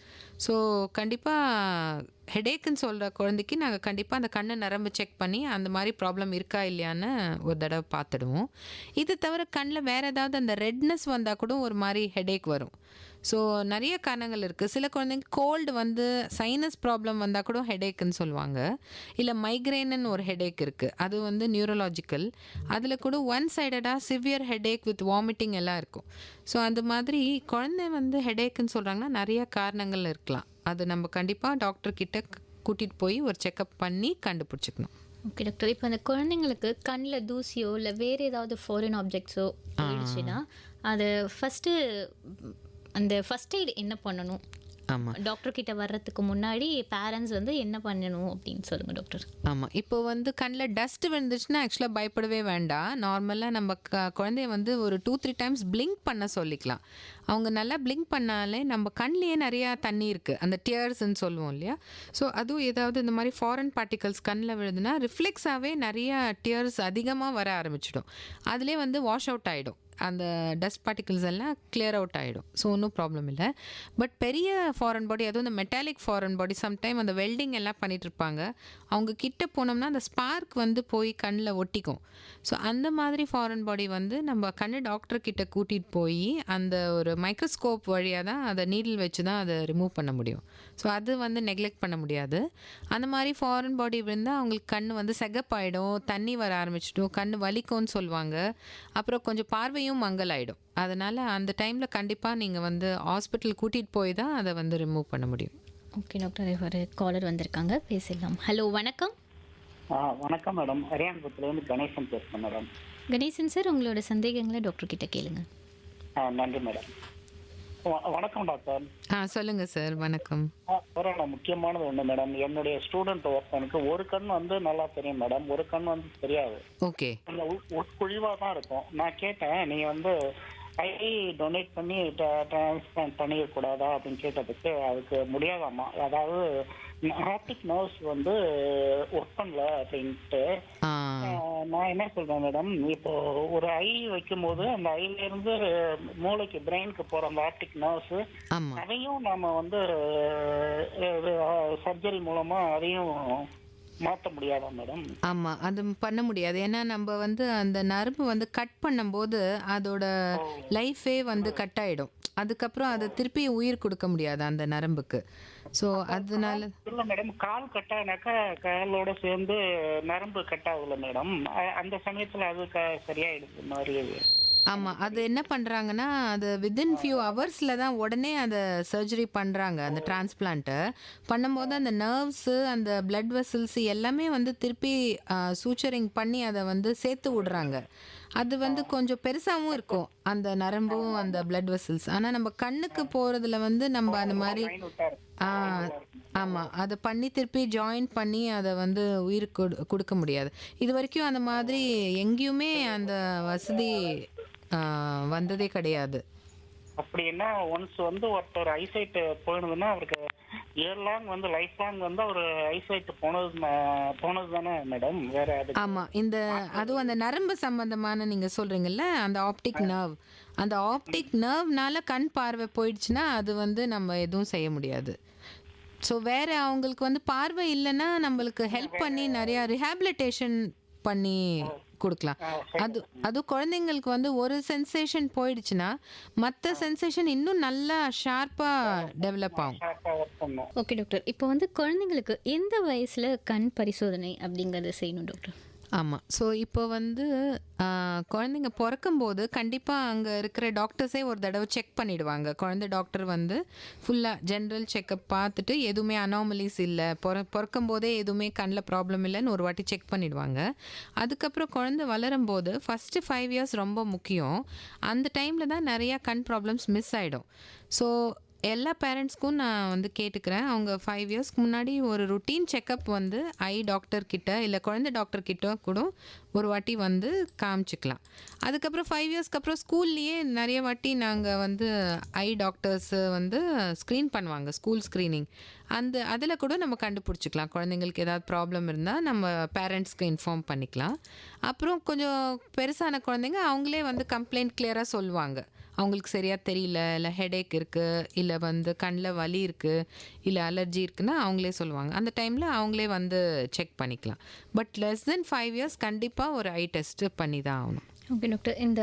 ஸோ கண்டிப்பாக ஹெடேக்குன்னு சொல்கிற குழந்தைக்கு நாங்கள் கண்டிப்பாக அந்த கண்ணை நரம்பு செக் பண்ணி அந்த மாதிரி ப்ராப்ளம் இருக்கா இல்லையான்னு ஒரு தடவை பார்த்துடுவோம். இது தவிர கண்ணில் வேறு ஏதாவது அந்த ரெட்னஸ் வந்தால் கூட ஒரு மாதிரி ஹெடேக் வரும். ஸோ நிறைய காரணங்கள் இருக்குது. சில குழந்தைங்க கோல்டு வந்து சைனஸ் ப்ராப்ளம் வந்தால் கூட ஹெடேக்குன்னு சொல்லுவாங்க. இல்லை மைக்ரேன்னு ஒரு ஹெடேக் இருக்குது, அது வந்து நியூரலாஜிக்கல். அதில் கூட ஒன் சைடடாக சிவியர் ஹெடேக் வித் வாமிட்டிங் எல்லாம் இருக்கும். ஸோ அந்த மாதிரி குழந்தை வந்து ஹெடேக்குன்னு சொல்கிறாங்கன்னா நிறைய காரணங்கள் இருக்கலாம். அது நம்ம கண்டிப்பாக டாக்டர்கிட்ட கூட்டிகிட்டு போய் ஒரு செக்கப் பண்ணி கண்டுபிடிச்சிக்கணும். Okay doctor. இப்போ அந்த குழந்தைங்களுக்கு கண்ணில் தூசியோ இல்லை வேறு ஏதாவது ஃபாரின் ஆப்ஜெக்ட்ஸோ ஆயிடுச்சுன்னா அது ஃபஸ்ட்டு அந்த ஃபஸ்ட் எய்ட் என்ன பண்ணணும்? ஆமாம். டாக்டர் கிட்ட வர்றதுக்கு முன்னாடி பேரண்ட்ஸ் வந்து என்ன பண்ணணும் அப்படின்னு சொல்லுங்க டாக்டர். ஆமாம். இப்போ வந்து கண்ணில் டஸ்ட் விழுந்துச்சுன்னா ஆக்சுவலாக பயப்படவே வேண்டாம். நார்மலாக நம்ம குழந்தைய வந்து ஒரு 2-3 டைம்ஸ் பிளிங்க் பண்ண சொல்லிக்கலாம். அவங்க நல்லா பிளிங்க் பண்ணாலே நம்ம கண்ணிலேயே நிறையா தண்ணி இருக்குது, அந்த டியர்ஸ்ன்னு சொல்லுவோம் இல்லையா. ஸோ அதுவும் ஏதாவது இந்த மாதிரி ஃபாரின் பார்ட்டிகல்ஸ் கண்ணில் விழுதுன்னா ரிஃப்ளெக்ஸாகவே நிறையா டியர்ஸ் அதிகமாக வர ஆரம்பிச்சிடும். அதிலே வந்து வாஷ் அவுட் ஆகிடும், அந்த டஸ்ட் பார்ட்டிகல்ஸ் எல்லாம் கிளியர் அவுட் ஆகிடும். ஸோ ஒன்றும் ப்ராப்ளம் இல்லை. பட் பெரிய ஃபாரின் பாடி, அதுவும் இந்த மெட்டாலிக் ஃபாரின் பாடி, சம்டைம் அந்த வெல்டிங் எல்லாம் பண்ணிகிட்டு இருப்பாங்க, அவங்க கிட்ட போனோம்னா அந்த ஸ்பார்க் வந்து போய் கண்ணில் ஒட்டிக்கும். ஸோ அந்த மாதிரி ஃபாரின் பாடி வந்து நம்ம கண்ணு டாக்டர் கிட்ட கூட்டிகிட்டு போய் அந்த ஒரு மைக்ரோஸ்கோப் வழியாக தான் அதை நீடில் வச்சு தான் அதை ரிமூவ் பண்ண முடியும். ஸோ அது வந்து நெக்லெக்ட் பண்ண முடியாது. அந்த மாதிரி ஃபாரின் பாடி விழுந்தால் அவங்களுக்கு கண் வந்து செகப்பாயிடும், தண்ணி வர ஆரம்பிச்சிடும், கண் வலிக்கும்னு சொல்லுவாங்க. அப்புறம் கொஞ்சம் பார்வையும் மங்கலாயிடும். அதனால் அந்த டைமில் கண்டிப்பாக நீங்கள் வந்து ஹாஸ்பிட்டல் கூட்டிகிட்டு போய் தான் அதை வந்து ரிமூவ் பண்ண முடியும். ஓகே டாக்டர், ஒரு காலர் வந்திருக்காங்க, பேசிடலாம். ஹலோ, வணக்கம். வணக்கம் மேடம். அரியான்புரத்துலேருந்து கணேசன் பேசுகிறேன் மேடம். கணேசன் சார், உங்களோட சந்தேகங்களை டாக்டர் கிட்ட கேளுங்க. நன்றி மேடம். வணக்கம் டாக்டர். சொல்லுங்கள் சார். வணக்கம். முக்கியமானது ஒன்று மேடம், என்னுடைய ஸ்டூடெண்ட் ஒருத்தனுக்கு ஒரு கண் வந்து நல்லா தெரியும் மேடம், ஒரு கண் வந்து தெரியாது. ஓகே. அந்த உட்குழிவாக தான் இருக்கும். நான் கேட்டேன், நீ வந்து ஐ டொனேட் பண்ணி டிரான்ஸ்பிளான்ட் பண்ணிடக்கூடாதா அப்படின்னு கேட்டதுக்கு அதுக்கு முடியாதாம்மா. அதாவது ஆப்டிக் நர்வ்ஸ் வந்து ஒர்க் பண்ணல அப்படின்ட்டு. நான் என்ன சொல்றேன் மேடம், இப்போ ஒரு ஐ வைக்கும் போது அந்த ஐல இருந்து மூளைக்கு பிரெயினுக்கு போற அந்த ஆப்டிக் நர்வ்ஸ், அதையும் நாம வந்து சர்ஜரி மூலமா அதையும் மாற்ற முடியாதா மேடம்? ஆமாம், அது பண்ண முடியாது. ஏன்னா நம்ம வந்து அந்த நரம்பு வந்து கட் பண்ணும்போது அதோட லைஃபே வந்து கட் ஆகிடும். அதுக்கப்புறம் அதை திருப்பி உயிர் கொடுக்க முடியாது அந்த நரம்புக்கு. ஸோ அதனால இல்லை மேடம், கால் கட் ஆனாக்கா காலோட சேர்ந்து நரம்பு கட் ஆகல மேடம், அந்த சமயத்தில் அது சரியாயிடுது மாதிரி. ஆமாம், அது என்ன பண்ணுறாங்கன்னா அது வித்தின் ஃபியூ ஹவர்ஸில் தான் உடனே அதை சர்ஜரி பண்ணுறாங்க. அந்த டிரான்ஸ்பிளான்ட்டை பண்ணும்போது அந்த நர்வ்ஸு, அந்த பிளட் வெசல்ஸ் எல்லாமே வந்து திருப்பி சூச்சரிங் பண்ணி அதை வந்து சேர்த்து விடுறாங்க. அது வந்து கொஞ்சம் பெருசாகவும் இருக்கும் அந்த நரம்பும் அந்த பிளட் வெசல்ஸ். ஆனால் நம்ம கண்ணுக்கு போகிறதுல வந்து நம்ம அந்த மாதிரி ஆமாம், அதை பண்ணி திருப்பி ஜாயின் பண்ணி அதை வந்து உயிர் கொடுக்க முடியாது. இது வரைக்கும் அந்த மாதிரி எங்கேயுமே அந்த வசதி வந்ததே கிடையாது. அப்படின்னா ஒன்ஸ் வந்து ஒருத்தர் ஐசைட் போயிடுதுன்னா அவருக்கு இயர் லாங் வந்து லைஃப் லாங் வந்து ஒரு ஐசைட் போனது தானே மேடம், வேற? ஆமாம், இந்த அதுவும் அந்த நரம்பு சம்பந்தமான நீங்கள் சொல்கிறீங்கல்ல, அந்த ஆப்டிக் நர்வ், அந்த ஆப்டிக் நர்வ்னால கண் பார்வை போயிடுச்சுன்னா அது வந்து நம்ம எதுவும் செய்ய முடியாது. ஸோ வேறு அவங்களுக்கு வந்து பார்வை இல்லைன்னா நம்மளுக்கு ஹெல்ப் பண்ணி நிறையா ரிஹாபிலிட்டேஷன் பண்ணி கொடுக்கலாம். அது குழந்தைங்களுக்கு வந்து ஒரு சென்சேஷன் போயிடுச்சுன்னா மற்ற சென்சேஷன் இன்னும் நல்லா ஷார்ப்பாக டெவலப் ஆகும். ஓகே டாக்டர், இப்போ வந்து குழந்தைங்களுக்கு எந்த வயசில் கண் பரிசோதனை அப்படிங்கிறத செய்யணும் டாக்டர்? ஆமாம், ஸோ இப்போ வந்து குழந்தைங்க பிறக்கும்போது கண்டிப்பாக அங்கே இருக்கிற டாக்டர்ஸே ஒரு தடவை செக் பண்ணிவிடுவாங்க. குழந்தை டாக்டர் வந்து ஃபுல்லாக ஜென்ரல் செக்கப் பார்த்துட்டு எதுவுமே அனாமலிஸ் இல்லை, பிறக்கும் போதே எதுவுமே கண்ணில் ப்ராப்ளம் இல்லைன்னு ஒரு வாட்டி செக் பண்ணிவிடுவாங்க. அதுக்கப்புறம் குழந்தை வளரும்போது ஃபஸ்ட்டு 5 இயர்ஸ் ரொம்ப முக்கியம். அந்த டைமில் தான் நிறையா கண் ப்ராப்ளம்ஸ் மிஸ் ஆகிடும். ஸோ எல்லா பேரண்ட்ஸ்க்கும் நான் வந்து கேட்டுக்கிறேன், அவங்க 5 இயர்ஸ்க்கு முன்னாடி ஒரு ருட்டீன் செக்கப் வந்து ஐ டாக்டர்கிட்ட இல்லை குழந்தை டாக்டர்கிட்ட கூட ஒரு வாட்டி வந்து காமிச்சிக்கலாம். அதுக்கப்புறம் 5 இயர்ஸ்க்கு அப்புறம் ஸ்கூல்லையே நிறைய வாட்டி நாங்கள் வந்து ஐ டாக்டர்ஸு வந்து ஸ்க்ரீன் பண்ணுவாங்க, ஸ்கூல் ஸ்க்ரீனிங். அதில் கூட நம்ம கண்டுபிடிச்சிக்கலாம். குழந்தைங்களுக்கு ஏதாவது ப்ராப்ளம் இருந்தால் நம்ம பேரண்ட்ஸ்க்கு இன்ஃபார்ம் பண்ணிக்கலாம். அப்புறம் கொஞ்சம் பெருசான குழந்தைங்க அவங்களே வந்து கம்ப்ளைண்ட் கிளியராக சொல்லுவாங்க. அவங்களுக்கு சரியாக தெரியல, இல்லை ஹெடேக் இருக்குது, இல்லை வந்து கண்ணில் வலி இருக்குது, இல்லை அலர்ஜி இருக்குன்னா அவங்களே சொல்லுவாங்க. அந்த டைமில் அவங்களே வந்து செக் பண்ணிக்கலாம். பட் லெஸ் தென் 5 இயர்ஸ் கண்டிப்பாக ஒரு ஐ டெஸ்ட்டு பண்ணி தான் ஆகணும். ஓகே டாக்டர், இந்த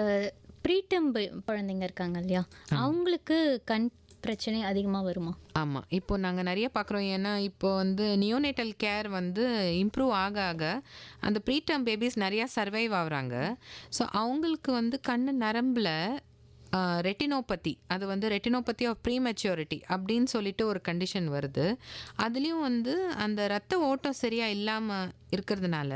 ப்ரீடம் குழந்தைங்க இருக்காங்க இல்லையா, அவங்களுக்கு கண் பிரச்சனை அதிகமாக வருமா? ஆமாம், இப்போ நாங்கள் நிறைய பார்க்குறோம். ஏன்னா இப்போ வந்து நியோனேட்டல் கேர் வந்து இம்ப்ரூவ் ஆக ஆக அந்த ப்ரீடம் பேபிஸ் நிறையா சர்வைவ் ஆகுறாங்க. ஸோ அவங்களுக்கு வந்து கண் நரம்பில் ரெட்டினோபதி, அது வந்து ரெட்டினோபதி ஆஃப் ப்ரீமெச்சூரிட்டி அப்படின்னு சொல்லிட்டு ஒரு கண்டிஷன் வருது. அதுலேயும் வந்து அந்த ரத்த ஓட்டம் சரியாக இல்லாமல் இருக்கிறதுனால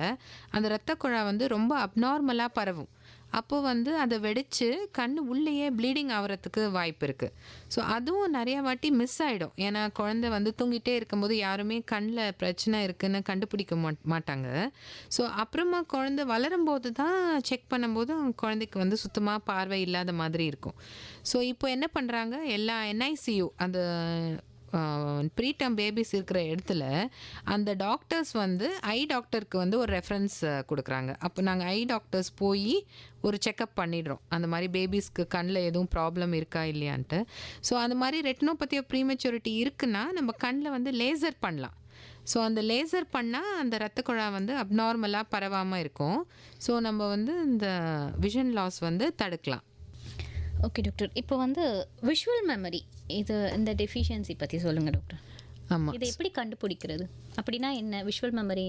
அந்த இரத்த குழாய் வந்து ரொம்ப அப்நார்மலாக பரவும். அப்போ வந்து அதை வெடித்து கண் உள்ளேயே ப்ளீடிங் ஆகிறதுக்கு வாய்ப்பு இருக்குது. ஸோ அதுவும் நிறையா வாட்டி மிஸ் ஆகிடும். ஏன்னா குழந்தை வந்து தூங்கிட்டே இருக்கும்போது யாருமே கண்ணில் பிரச்சனை இருக்குன்னு கண்டுபிடிக்க மாட்டாங்க. ஸோ அப்புறமா குழந்தை வளரும்போது தான் செக் பண்ணும்போது அவங்க குழந்தைக்கு வந்து சுத்தமாக பார்வை இல்லாத மாதிரி இருக்கும். ஸோ இப்போ என்ன பண்ணுறாங்க, எல்லா NICU அந்த ப்ரீடம் பேபிஸ் இருக்கிற இடத்துல அந்த டாக்டர்ஸ் வந்து ஐ டாக்டருக்கு வந்து ஒரு ரெஃபரன்ஸ் கொடுக்குறாங்க. அப்போ நாங்கள் ஐ டாக்டர்ஸ் போய் ஒரு செக்கப் பண்ணிடுறோம், அந்த மாதிரி பேபிஸ்க்கு கண்ணில் எதுவும் ப்ராப்ளம் இருக்கா இல்லையான்ட்டு. ஸோ அந்த மாதிரி ரெட்டினோபதி ஆஃப் ப்ரீமெச்சூரிட்டி இருக்குன்னா நம்ம கண்ணில் வந்து லேசர் பண்ணலாம். ஸோ அந்த லேசர் பண்ணால் அந்த ரத்த குழாய் வந்து அப்நார்மலாக பரவாமல் இருக்கும். ஸோ நம்ம வந்து இந்த விஷன் லாஸ் வந்து தடுக்கலாம். ஓகே டாக்டர், இப்போ வந்து விஷுவல் மெமரி இந்த டெஃபிஷியன்சி பற்றி சொல்லுங்கள் டாக்டர். ஆமாம், இதை எப்படி கண்டுபிடிக்கிறது? அப்படின்னா என்ன விஷுவல் மெமரி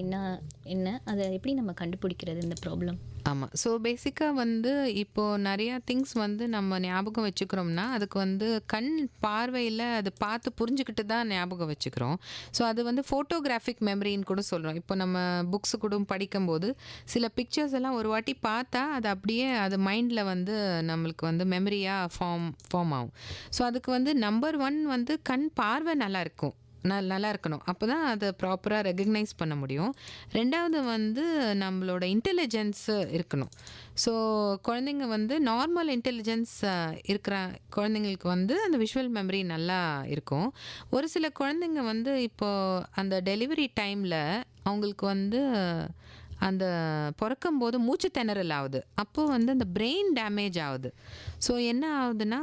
என்ன அதை எப்படி நம்ம கண்டுபிடிக்கிறது இந்த ப்ராப்ளம்? ஆமாம். ஸோ பேசிக்காக வந்து இப்போது நிறையா திங்ஸ் வந்து நம்ம ஞாபகம் வச்சுக்கிறோம்னா அதுக்கு வந்து கண் பார்வையில் அது பார்த்து புரிஞ்சுக்கிட்டு தான் ஞாபகம் வச்சுக்கிறோம். ஸோ அது வந்து ஃபோட்டோகிராஃபிக் மெமரின்னு கூட சொல்கிறோம். இப்போ நம்ம புக்ஸு கூட படிக்கும்போது சில பிக்சர்ஸ் எல்லாம் ஒரு வாட்டி பார்த்தா அது அப்படியே அது மைண்டில் வந்து நம்மளுக்கு வந்து மெமரியாக ஃபார்ம் ஆகும். ஸோ அதுக்கு வந்து நம்பர் 1 வந்து கண் பார்வை நல்லாயிருக்கும், நல்லா இருக்கணும். அப்போ தான் அதை ப்ராப்பராக ரெகக்னைஸ் பண்ண முடியும். ரெண்டாவது வந்து நம்மளோட இன்டெலிஜென்ஸு இருக்கணும். ஸோ குழந்தைங்க வந்து நார்மல் இன்டெலிஜென்ஸ் இருக்கிற குழந்தைங்களுக்கு வந்து அந்த விஷுவல் மெமரி நல்லா இருக்கும். ஒரு சில குழந்தைங்க வந்து இப்போது அந்த டெலிவரி டைமில் அவங்களுக்கு வந்து அந்த பிறக்கும்போது மூச்சு திணறல் ஆகுது. அப்போது வந்து அந்த பிரெயின் டேமேஜ் ஆகுது. ஸோ என்ன ஆகுதுன்னா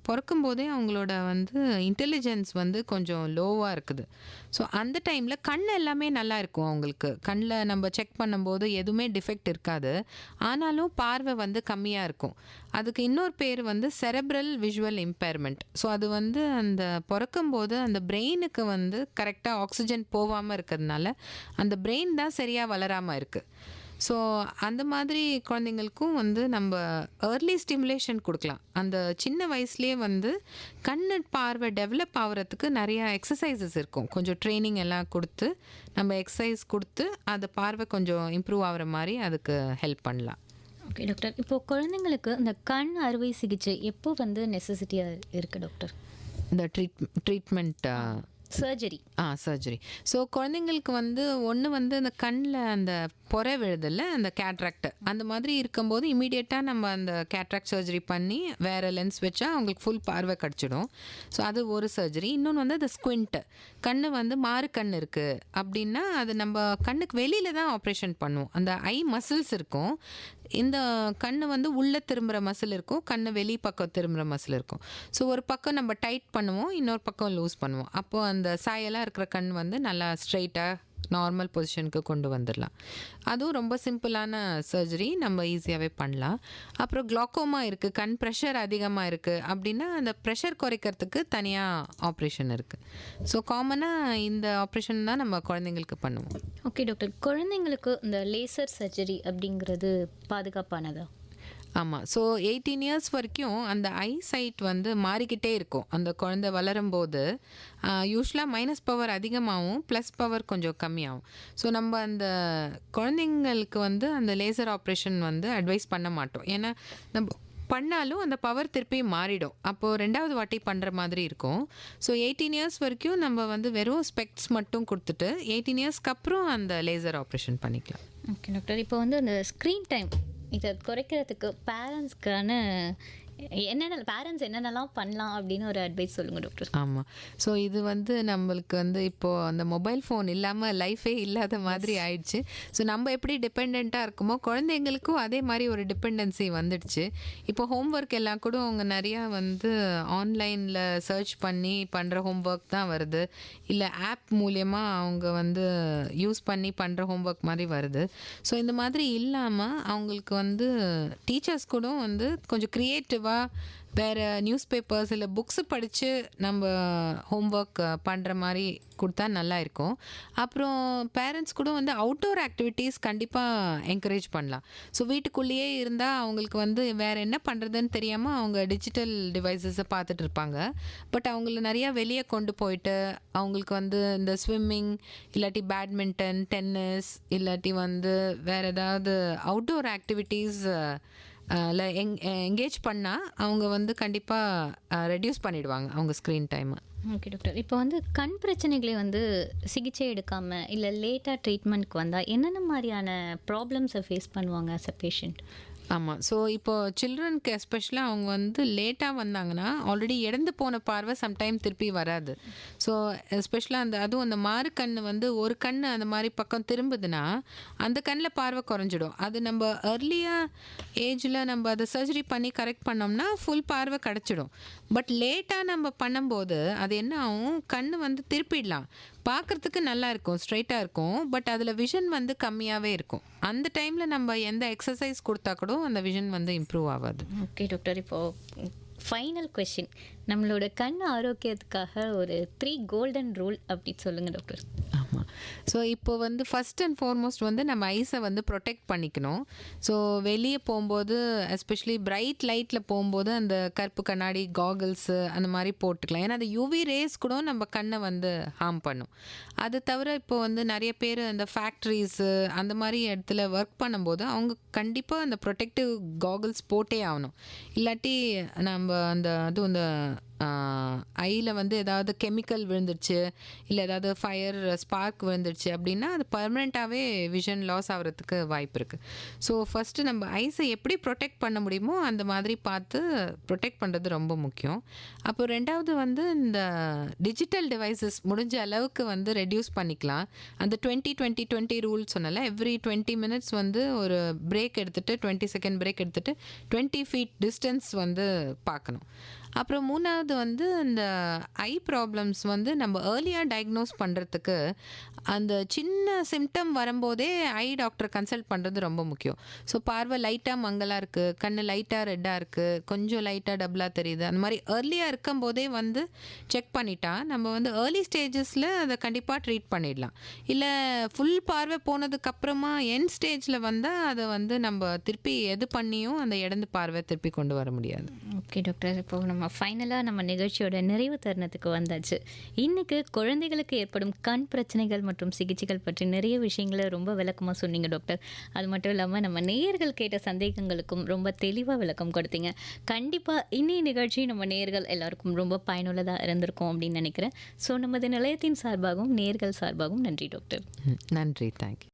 பிறக்கும்போதே அவங்களோட வந்து இன்டெலிஜென்ஸ் வந்து கொஞ்சம் லோவாக இருக்குது. ஸோ அந்த டைமில் கண் எல்லாமே நல்லா இருக்கும். அவங்களுக்கு கண்ணில் நம்ம செக் பண்ணும்போது எதுவுமே டிஃபெக்ட் இருக்காது, ஆனாலும் பார்வை வந்து கம்மியாக இருக்கும். அதுக்கு இன்னொரு பேர் வந்து செரெப்ரல் விஷுவல் இம்பேர்மெண்ட். ஸோ அது வந்து அந்த பிறக்கும்போது அந்த பிரெயினுக்கு வந்து கரெக்டாக ஆக்சிஜன் போகாமல் இருக்கிறதுனால அந்த பிரெயின் தான் சரியாக வளராமல் இருக்குது. ஸோ அந்த மாதிரி குழந்தைங்களுக்கும் வந்து நம்ம ஏர்லி ஸ்டிமுலேஷன் கொடுக்கலாம். அந்த சின்ன வயசுலேயே வந்து கண்ணு பார்வை டெவலப் ஆகிறதுக்கு நிறையா எக்ஸசைசஸ் இருக்கும். கொஞ்சம் ட்ரைனிங் எல்லாம் கொடுத்து நம்ம எக்ஸசைஸ் கொடுத்து அந்த பார்வை கொஞ்சம் இம்ப்ரூவ் ஆகிற மாதிரி அதுக்கு ஹெல்ப் பண்ணலாம். ஓகே டாக்டர், இப்போது குழந்தைங்களுக்கு இந்த கண் அறுவை சிகிச்சை எப்போ வந்து நெசசிட்டியாக இருக்குது டாக்டர்? இந்த ட்ரீட்மெண்ட் சர்ஜரி. சர்ஜரி. ஸோ குழந்தைங்களுக்கு வந்து ஒன்று வந்து அந்த கண்ணில் அந்த பொறை விழுதில்ல, அந்த கேட்ராக்ட் அந்த மாதிரி இருக்கும்போது இமீடியட்டாக நம்ம அந்த கேட்ராக்ட் சர்ஜரி பண்ணி வேறு லென்ஸ் வச்சா அவங்களுக்கு ஃபுல் பார்வை கிடச்சிடும். ஸோ அது ஒரு சர்ஜரி. இன்னொன்று வந்து அந்த ஸ்குவிண்ட், கண் வந்து மாறு கண் இருக்குது அப்படின்னா அது நம்ம கண்ணுக்கு வெளியில் தான் ஆப்ரேஷன் பண்ணுவோம். அந்த ஐ மசில்ஸ் இருக்கும், இந்த கண் வந்து உள்ளே திரும்புகிற மசில் இருக்கும், கண் வெளி பக்கம் திரும்புகிற மசில் இருக்கும். ஸோ ஒரு பக்கம் நம்ம டைட் பண்ணுவோம், இன்னொரு பக்கம் லூஸ் பண்ணுவோம். அப்போது அந்த சாயலாக இருக்கிற கண் வந்து நல்லா ஸ்ட்ரைட்டாக நார்மல் பொசிஷனுக்கு கொண்டு வந்துடலாம். அதுவும் ரொம்ப சிம்பிளான சர்ஜரி, நம்ம ஈஸியாகவே பண்ணலாம். அப்புறம் குளோக்கோமா இருக்குது, கண் ப்ரெஷர் அதிகமாக இருக்குது அப்படின்னா அந்த ப்ரெஷர் குறைக்கிறதுக்கு தனியாக ஆப்ரேஷன் இருக்குது. ஸோ காமனாக இந்த ஆப்ரேஷன் தான் நம்ம குழந்தைங்களுக்கு பண்ணுவோம். ஓகே டாக்டர், குழந்தைங்களுக்கு இந்த லேசர் சர்ஜரி அப்படிங்கிறது பாதுகாப்பானதா? ஆமாம். ஸோ 18 இயர்ஸ் வரைக்கும் அந்த ஐ சைட் வந்து மாறிக்கிட்டே இருக்கும். அந்த குழந்தை வளரும்போது யூஸ்வலாக மைனஸ் பவர் அதிகமாகவும் ப்ளஸ் பவர் கொஞ்சம் கம்மியாகும். ஸோ நம்ம அந்த குழந்தைங்களுக்கு வந்து அந்த லேசர் ஆப்ரேஷன் வந்து அட்வைஸ் பண்ண மாட்டோம். ஏன்னா நம்ம பண்ணாலும் அந்த பவர் திருப்பி மாறிடும். அப்போது 2வது வாட்டி பண்ணுற மாதிரி இருக்கும். ஸோ 18 இயர்ஸ் வரைக்கும் நம்ம வந்து வெறும் ஸ்பெக்ட்ஸ் மட்டும் கொடுத்துட்டு 18 இயர்ஸ்க்கு அப்புறம் அந்த லேசர் ஆப்ரேஷன் பண்ணிக்கலாம். ஓகே டாக்டர், இப்போ வந்து அந்த ஸ்க்ரீன் டைம் இதை குறைக்கிறதுக்கு பேரண்ட்ஸ் என்னென்னலாம் பண்ணலாம் அப்படின்னு ஒரு அட்வைஸ் சொல்லுங்கள் டாக்டர். ஆமாம். ஸோ இது வந்து நம்மளுக்கு வந்து இப்போது அந்த மொபைல் ஃபோன் இல்லாமல் லைஃபே இல்லாத மாதிரி ஆயிடுச்சு. ஸோ நம்ம எப்படி டிபெண்ட்டாக இருக்குமோ குழந்தைங்களுக்கும் அதே மாதிரி ஒரு டிபெண்டன்சி வந்துடுச்சு. இப்போ ஹோம்ஒர்க் எல்லாம் கூட அவங்க நிறையா வந்து ஆன்லைனில் சர்ச் பண்ணி பண்ணுற ஹோம்ஒர்க் தான் வருது, இல்லை ஆப் மூலியமாக அவங்க வந்து யூஸ் பண்ணி பண்ணுற ஹோம்ஒர்க் மாதிரி வருது. ஸோ இந்த மாதிரி இல்லாமல் அவங்களுக்கு வந்து டீச்சர்ஸ் கூட வந்து கொஞ்சம் க்ரியேட்டிவாக வேறு நியூஸ் பேப்பர்ஸ் இல்லை புக்ஸு படித்து நம்ம ஹோம்ஒர்க் பண்ணுற மாதிரி கொடுத்தா நல்லா இருக்கும். அப்புறம் பேரண்ட்ஸ் கூட வந்து அவுட்டோர் ஆக்டிவிட்டீஸ் கண்டிப்பாக என்கரேஜ் பண்ணலாம். ஸோ வீட்டுக்குள்ளேயே இருந்தால் அவங்களுக்கு வந்து வேறு என்ன பண்ணுறதுன்னு தெரியாமல் அவங்க டிஜிட்டல் டிவைசஸை பார்த்துட்டு இருப்பாங்க. பட் அவங்கள நிறையா வெளியே கொண்டு போயிட்டு அவங்களுக்கு வந்து இந்த ஸ்விம்மிங் இல்லாட்டி பேட்மிண்டன், டென்னிஸ் இல்லாட்டி வந்து வேறு ஏதாவது அவுட்டோர் ஆக்டிவிட்டீஸ் இல்லை எங்கேஜ் பண்ணால் அவங்க வந்து கண்டிப்பாக ரெடியூஸ் பண்ணிடுவாங்க அவங்க ஸ்க்ரீன் டைமை. Okay doctor. இப்போ வந்து கண் பிரச்சனைகளை வந்து சிகிச்சை எடுக்காமல் இல்லை லேட்டாக ட்ரீட்மெண்ட்க்கு வந்தால் என்னென்ன மாதிரியான ப்ராப்ளம்ஸை ஃபேஸ் பண்ணுவாங்க ஆஸ் அ பேஷண்ட்? ஆமாம். ஸோ இப்போ சில்ட்ரனுக்கு எஸ்பெஷலாக அவங்க வந்து லேட்டாக வந்தாங்கன்னா ஆல்ரெடி இறந்து போன பார்வை சம்டைம் திருப்பி வராது. ஸோ எஸ்பெஷலாக அதுவும் அந்த மாறு கண் வந்து ஒரு கண் அந்த மாதிரி பக்கம் திரும்புதுன்னா அந்த கண்ணில் பார்வை குறைஞ்சிடும். அது நம்ம ஏர்லியாக ஏஜில் நம்ம அதை சர்ஜரி பண்ணி கரெக்ட் பண்ணோம்னா ஃபுல் பார்வை கிடச்சிடும். பட் லேட்டாக நம்ம பண்ணும்போது அது என்ன ஆகும், கண் வந்து திருப்பிடலாம். பார்க்குறதுக்கு நல்லா இருக்கும், ஸ்ட்ரைட்டாக இருக்கும், பட் அதில் விஷன் வந்து கம்மியாகவே இருக்கும். அந்த டைமில் நம்ம எந்த எக்ஸசைஸ் கொடுத்தா கூட அந்த விஷன் வந்து இம்ப்ரூவ் ஆகாது. Okay doctor. இப்போது ஃபைனல் கொஷின், நம்மளோட கண் ஆரோக்கியத்துக்காக ஒரு 3 கோல்டன் ரூல் அப்படின்னு சொல்லுங்கள் டாக்டர். ஆமாம். ஸோ இப்போ வந்து ஃபஸ்ட் அண்ட் ஃபார்மோஸ்ட் வந்து நம்ம ஐஸை வந்து ப்ரொடெக்ட் பண்ணிக்கணும். ஸோ வெளியே போகும்போது எஸ்பெஷலி பிரைட் லைட்டில் போகும்போது அந்த கருப்பு கண்ணாடி காகல்ஸு அந்த மாதிரி போட்டுக்கலாம். ஏன்னா அந்த யூவி ரேஸ் கூட நம்ம கண்ணை வந்து ஹார்ம் பண்ணும். அது தவிர இப்போ வந்து நிறைய பேர் அந்த ஃபேக்ட்ரிஸு அந்த மாதிரி இடத்துல ஒர்க் பண்ணும்போது அவங்க கண்டிப்பாக அந்த ப்ரொடெக்டிவ் காகல்ஸ் போட்டே ஆகணும். இல்லாட்டி நம்ம அந்த அதுவும் இந்த ஐயில் வந்து ஏதாவது கெமிக்கல் விழுந்துருச்சு இல்லை ஏதாவது ஃபயர் ஸ்பார்க் விழுந்துருச்சு அப்படின்னா அது பர்மனெண்ட்டாகவே விஷன் லாஸ் ஆகிறதுக்கு வாய்ப்பு இருக்குது. ஸோ ஃபஸ்ட்டு நம்ம ஐஸை எப்படி ப்ரொடெக்ட் பண்ண முடியுமோ அந்த மாதிரி பார்த்து ப்ரொடெக்ட் பண்ணுறது ரொம்ப முக்கியம். அப்போ ரெண்டாவது வந்து இந்த டிஜிட்டல் டிவைசஸ் முடிஞ்ச அளவுக்கு வந்து ரெடியூஸ் பண்ணிக்கலாம். அந்த 20-20-20 ரூல் சொன்னல, எவ்ரி 20 மினிட்ஸ் வந்து ஒரு பிரேக் எடுத்துகிட்டு 20 செகண்ட் பிரேக் எடுத்துகிட்டு 20 ஃபீட் டிஸ்டன்ஸ் வந்து பார்க்கணும். அப்புறம் மூணாவது வந்து இந்த ஐ ப்ராப்ளம்ஸ் வந்து நம்ம ஏர்லியாக டயக்னோஸ் பண்ணுறதுக்கு அந்த சின்ன சிம்டம் வரும்போதே ஐ டாக்டரை கன்சல்ட் பண்ணுறது ரொம்ப முக்கியம். ஸோ பார்வை லைட்டாக மங்கலாக இருக்குது, கண் லைட்டாக ரெட்டாக இருக்குது, கொஞ்சம் லைட்டாக டபுளாக தெரியுது, அந்த மாதிரி ஏர்லியாக இருக்கும்போதே வந்து செக் பண்ணிட்டா நம்ம வந்து ஏர்லி ஸ்டேஜஸில் அதை கண்டிப்பாக ட்ரீட் பண்ணிடலாம். இல்லை ஃபுல் பார்வை போனதுக்கப்புறமா என் ஸ்டேஜில் வந்தால் அதை வந்து நம்ம திருப்பி எது பண்ணியும் அந்த இடந்து பார்வை திருப்பி கொண்டு வர முடியாது. Okay doctor. இப்போ நம்ம ஃபைனலாக நம்ம நிகழ்ச்சியோட நிறைவு தருணத்துக்கு வந்தாச்சு. இன்றைக்கு குழந்தைகளுக்கு ஏற்படும் கண் பிரச்சனைகள் மற்றும் சிகிச்சைகள் பற்றி நிறைய விஷயங்களை ரொம்ப விளக்கமாக சொன்னீங்க டாக்டர். அது மட்டும் இல்லாமல் நம்ம நேயர்கள் கேட்ட சந்தேகங்களுக்கும் ரொம்ப தெளிவாக விளக்கம் கொடுத்தீங்க. கண்டிப்பாக இன்னைய நிகழ்ச்சி நம்ம நேயர்கள் எல்லாருக்கும் ரொம்ப பயனுள்ளதாக இருந்திருக்கும் அப்படின்னு நினைக்கிறேன். ஸோ நமது நிலையத்தின் சார்பாகவும் நேயர்கள் சார்பாகவும் நன்றி டாக்டர். நன்றி. தேங்க்யூ.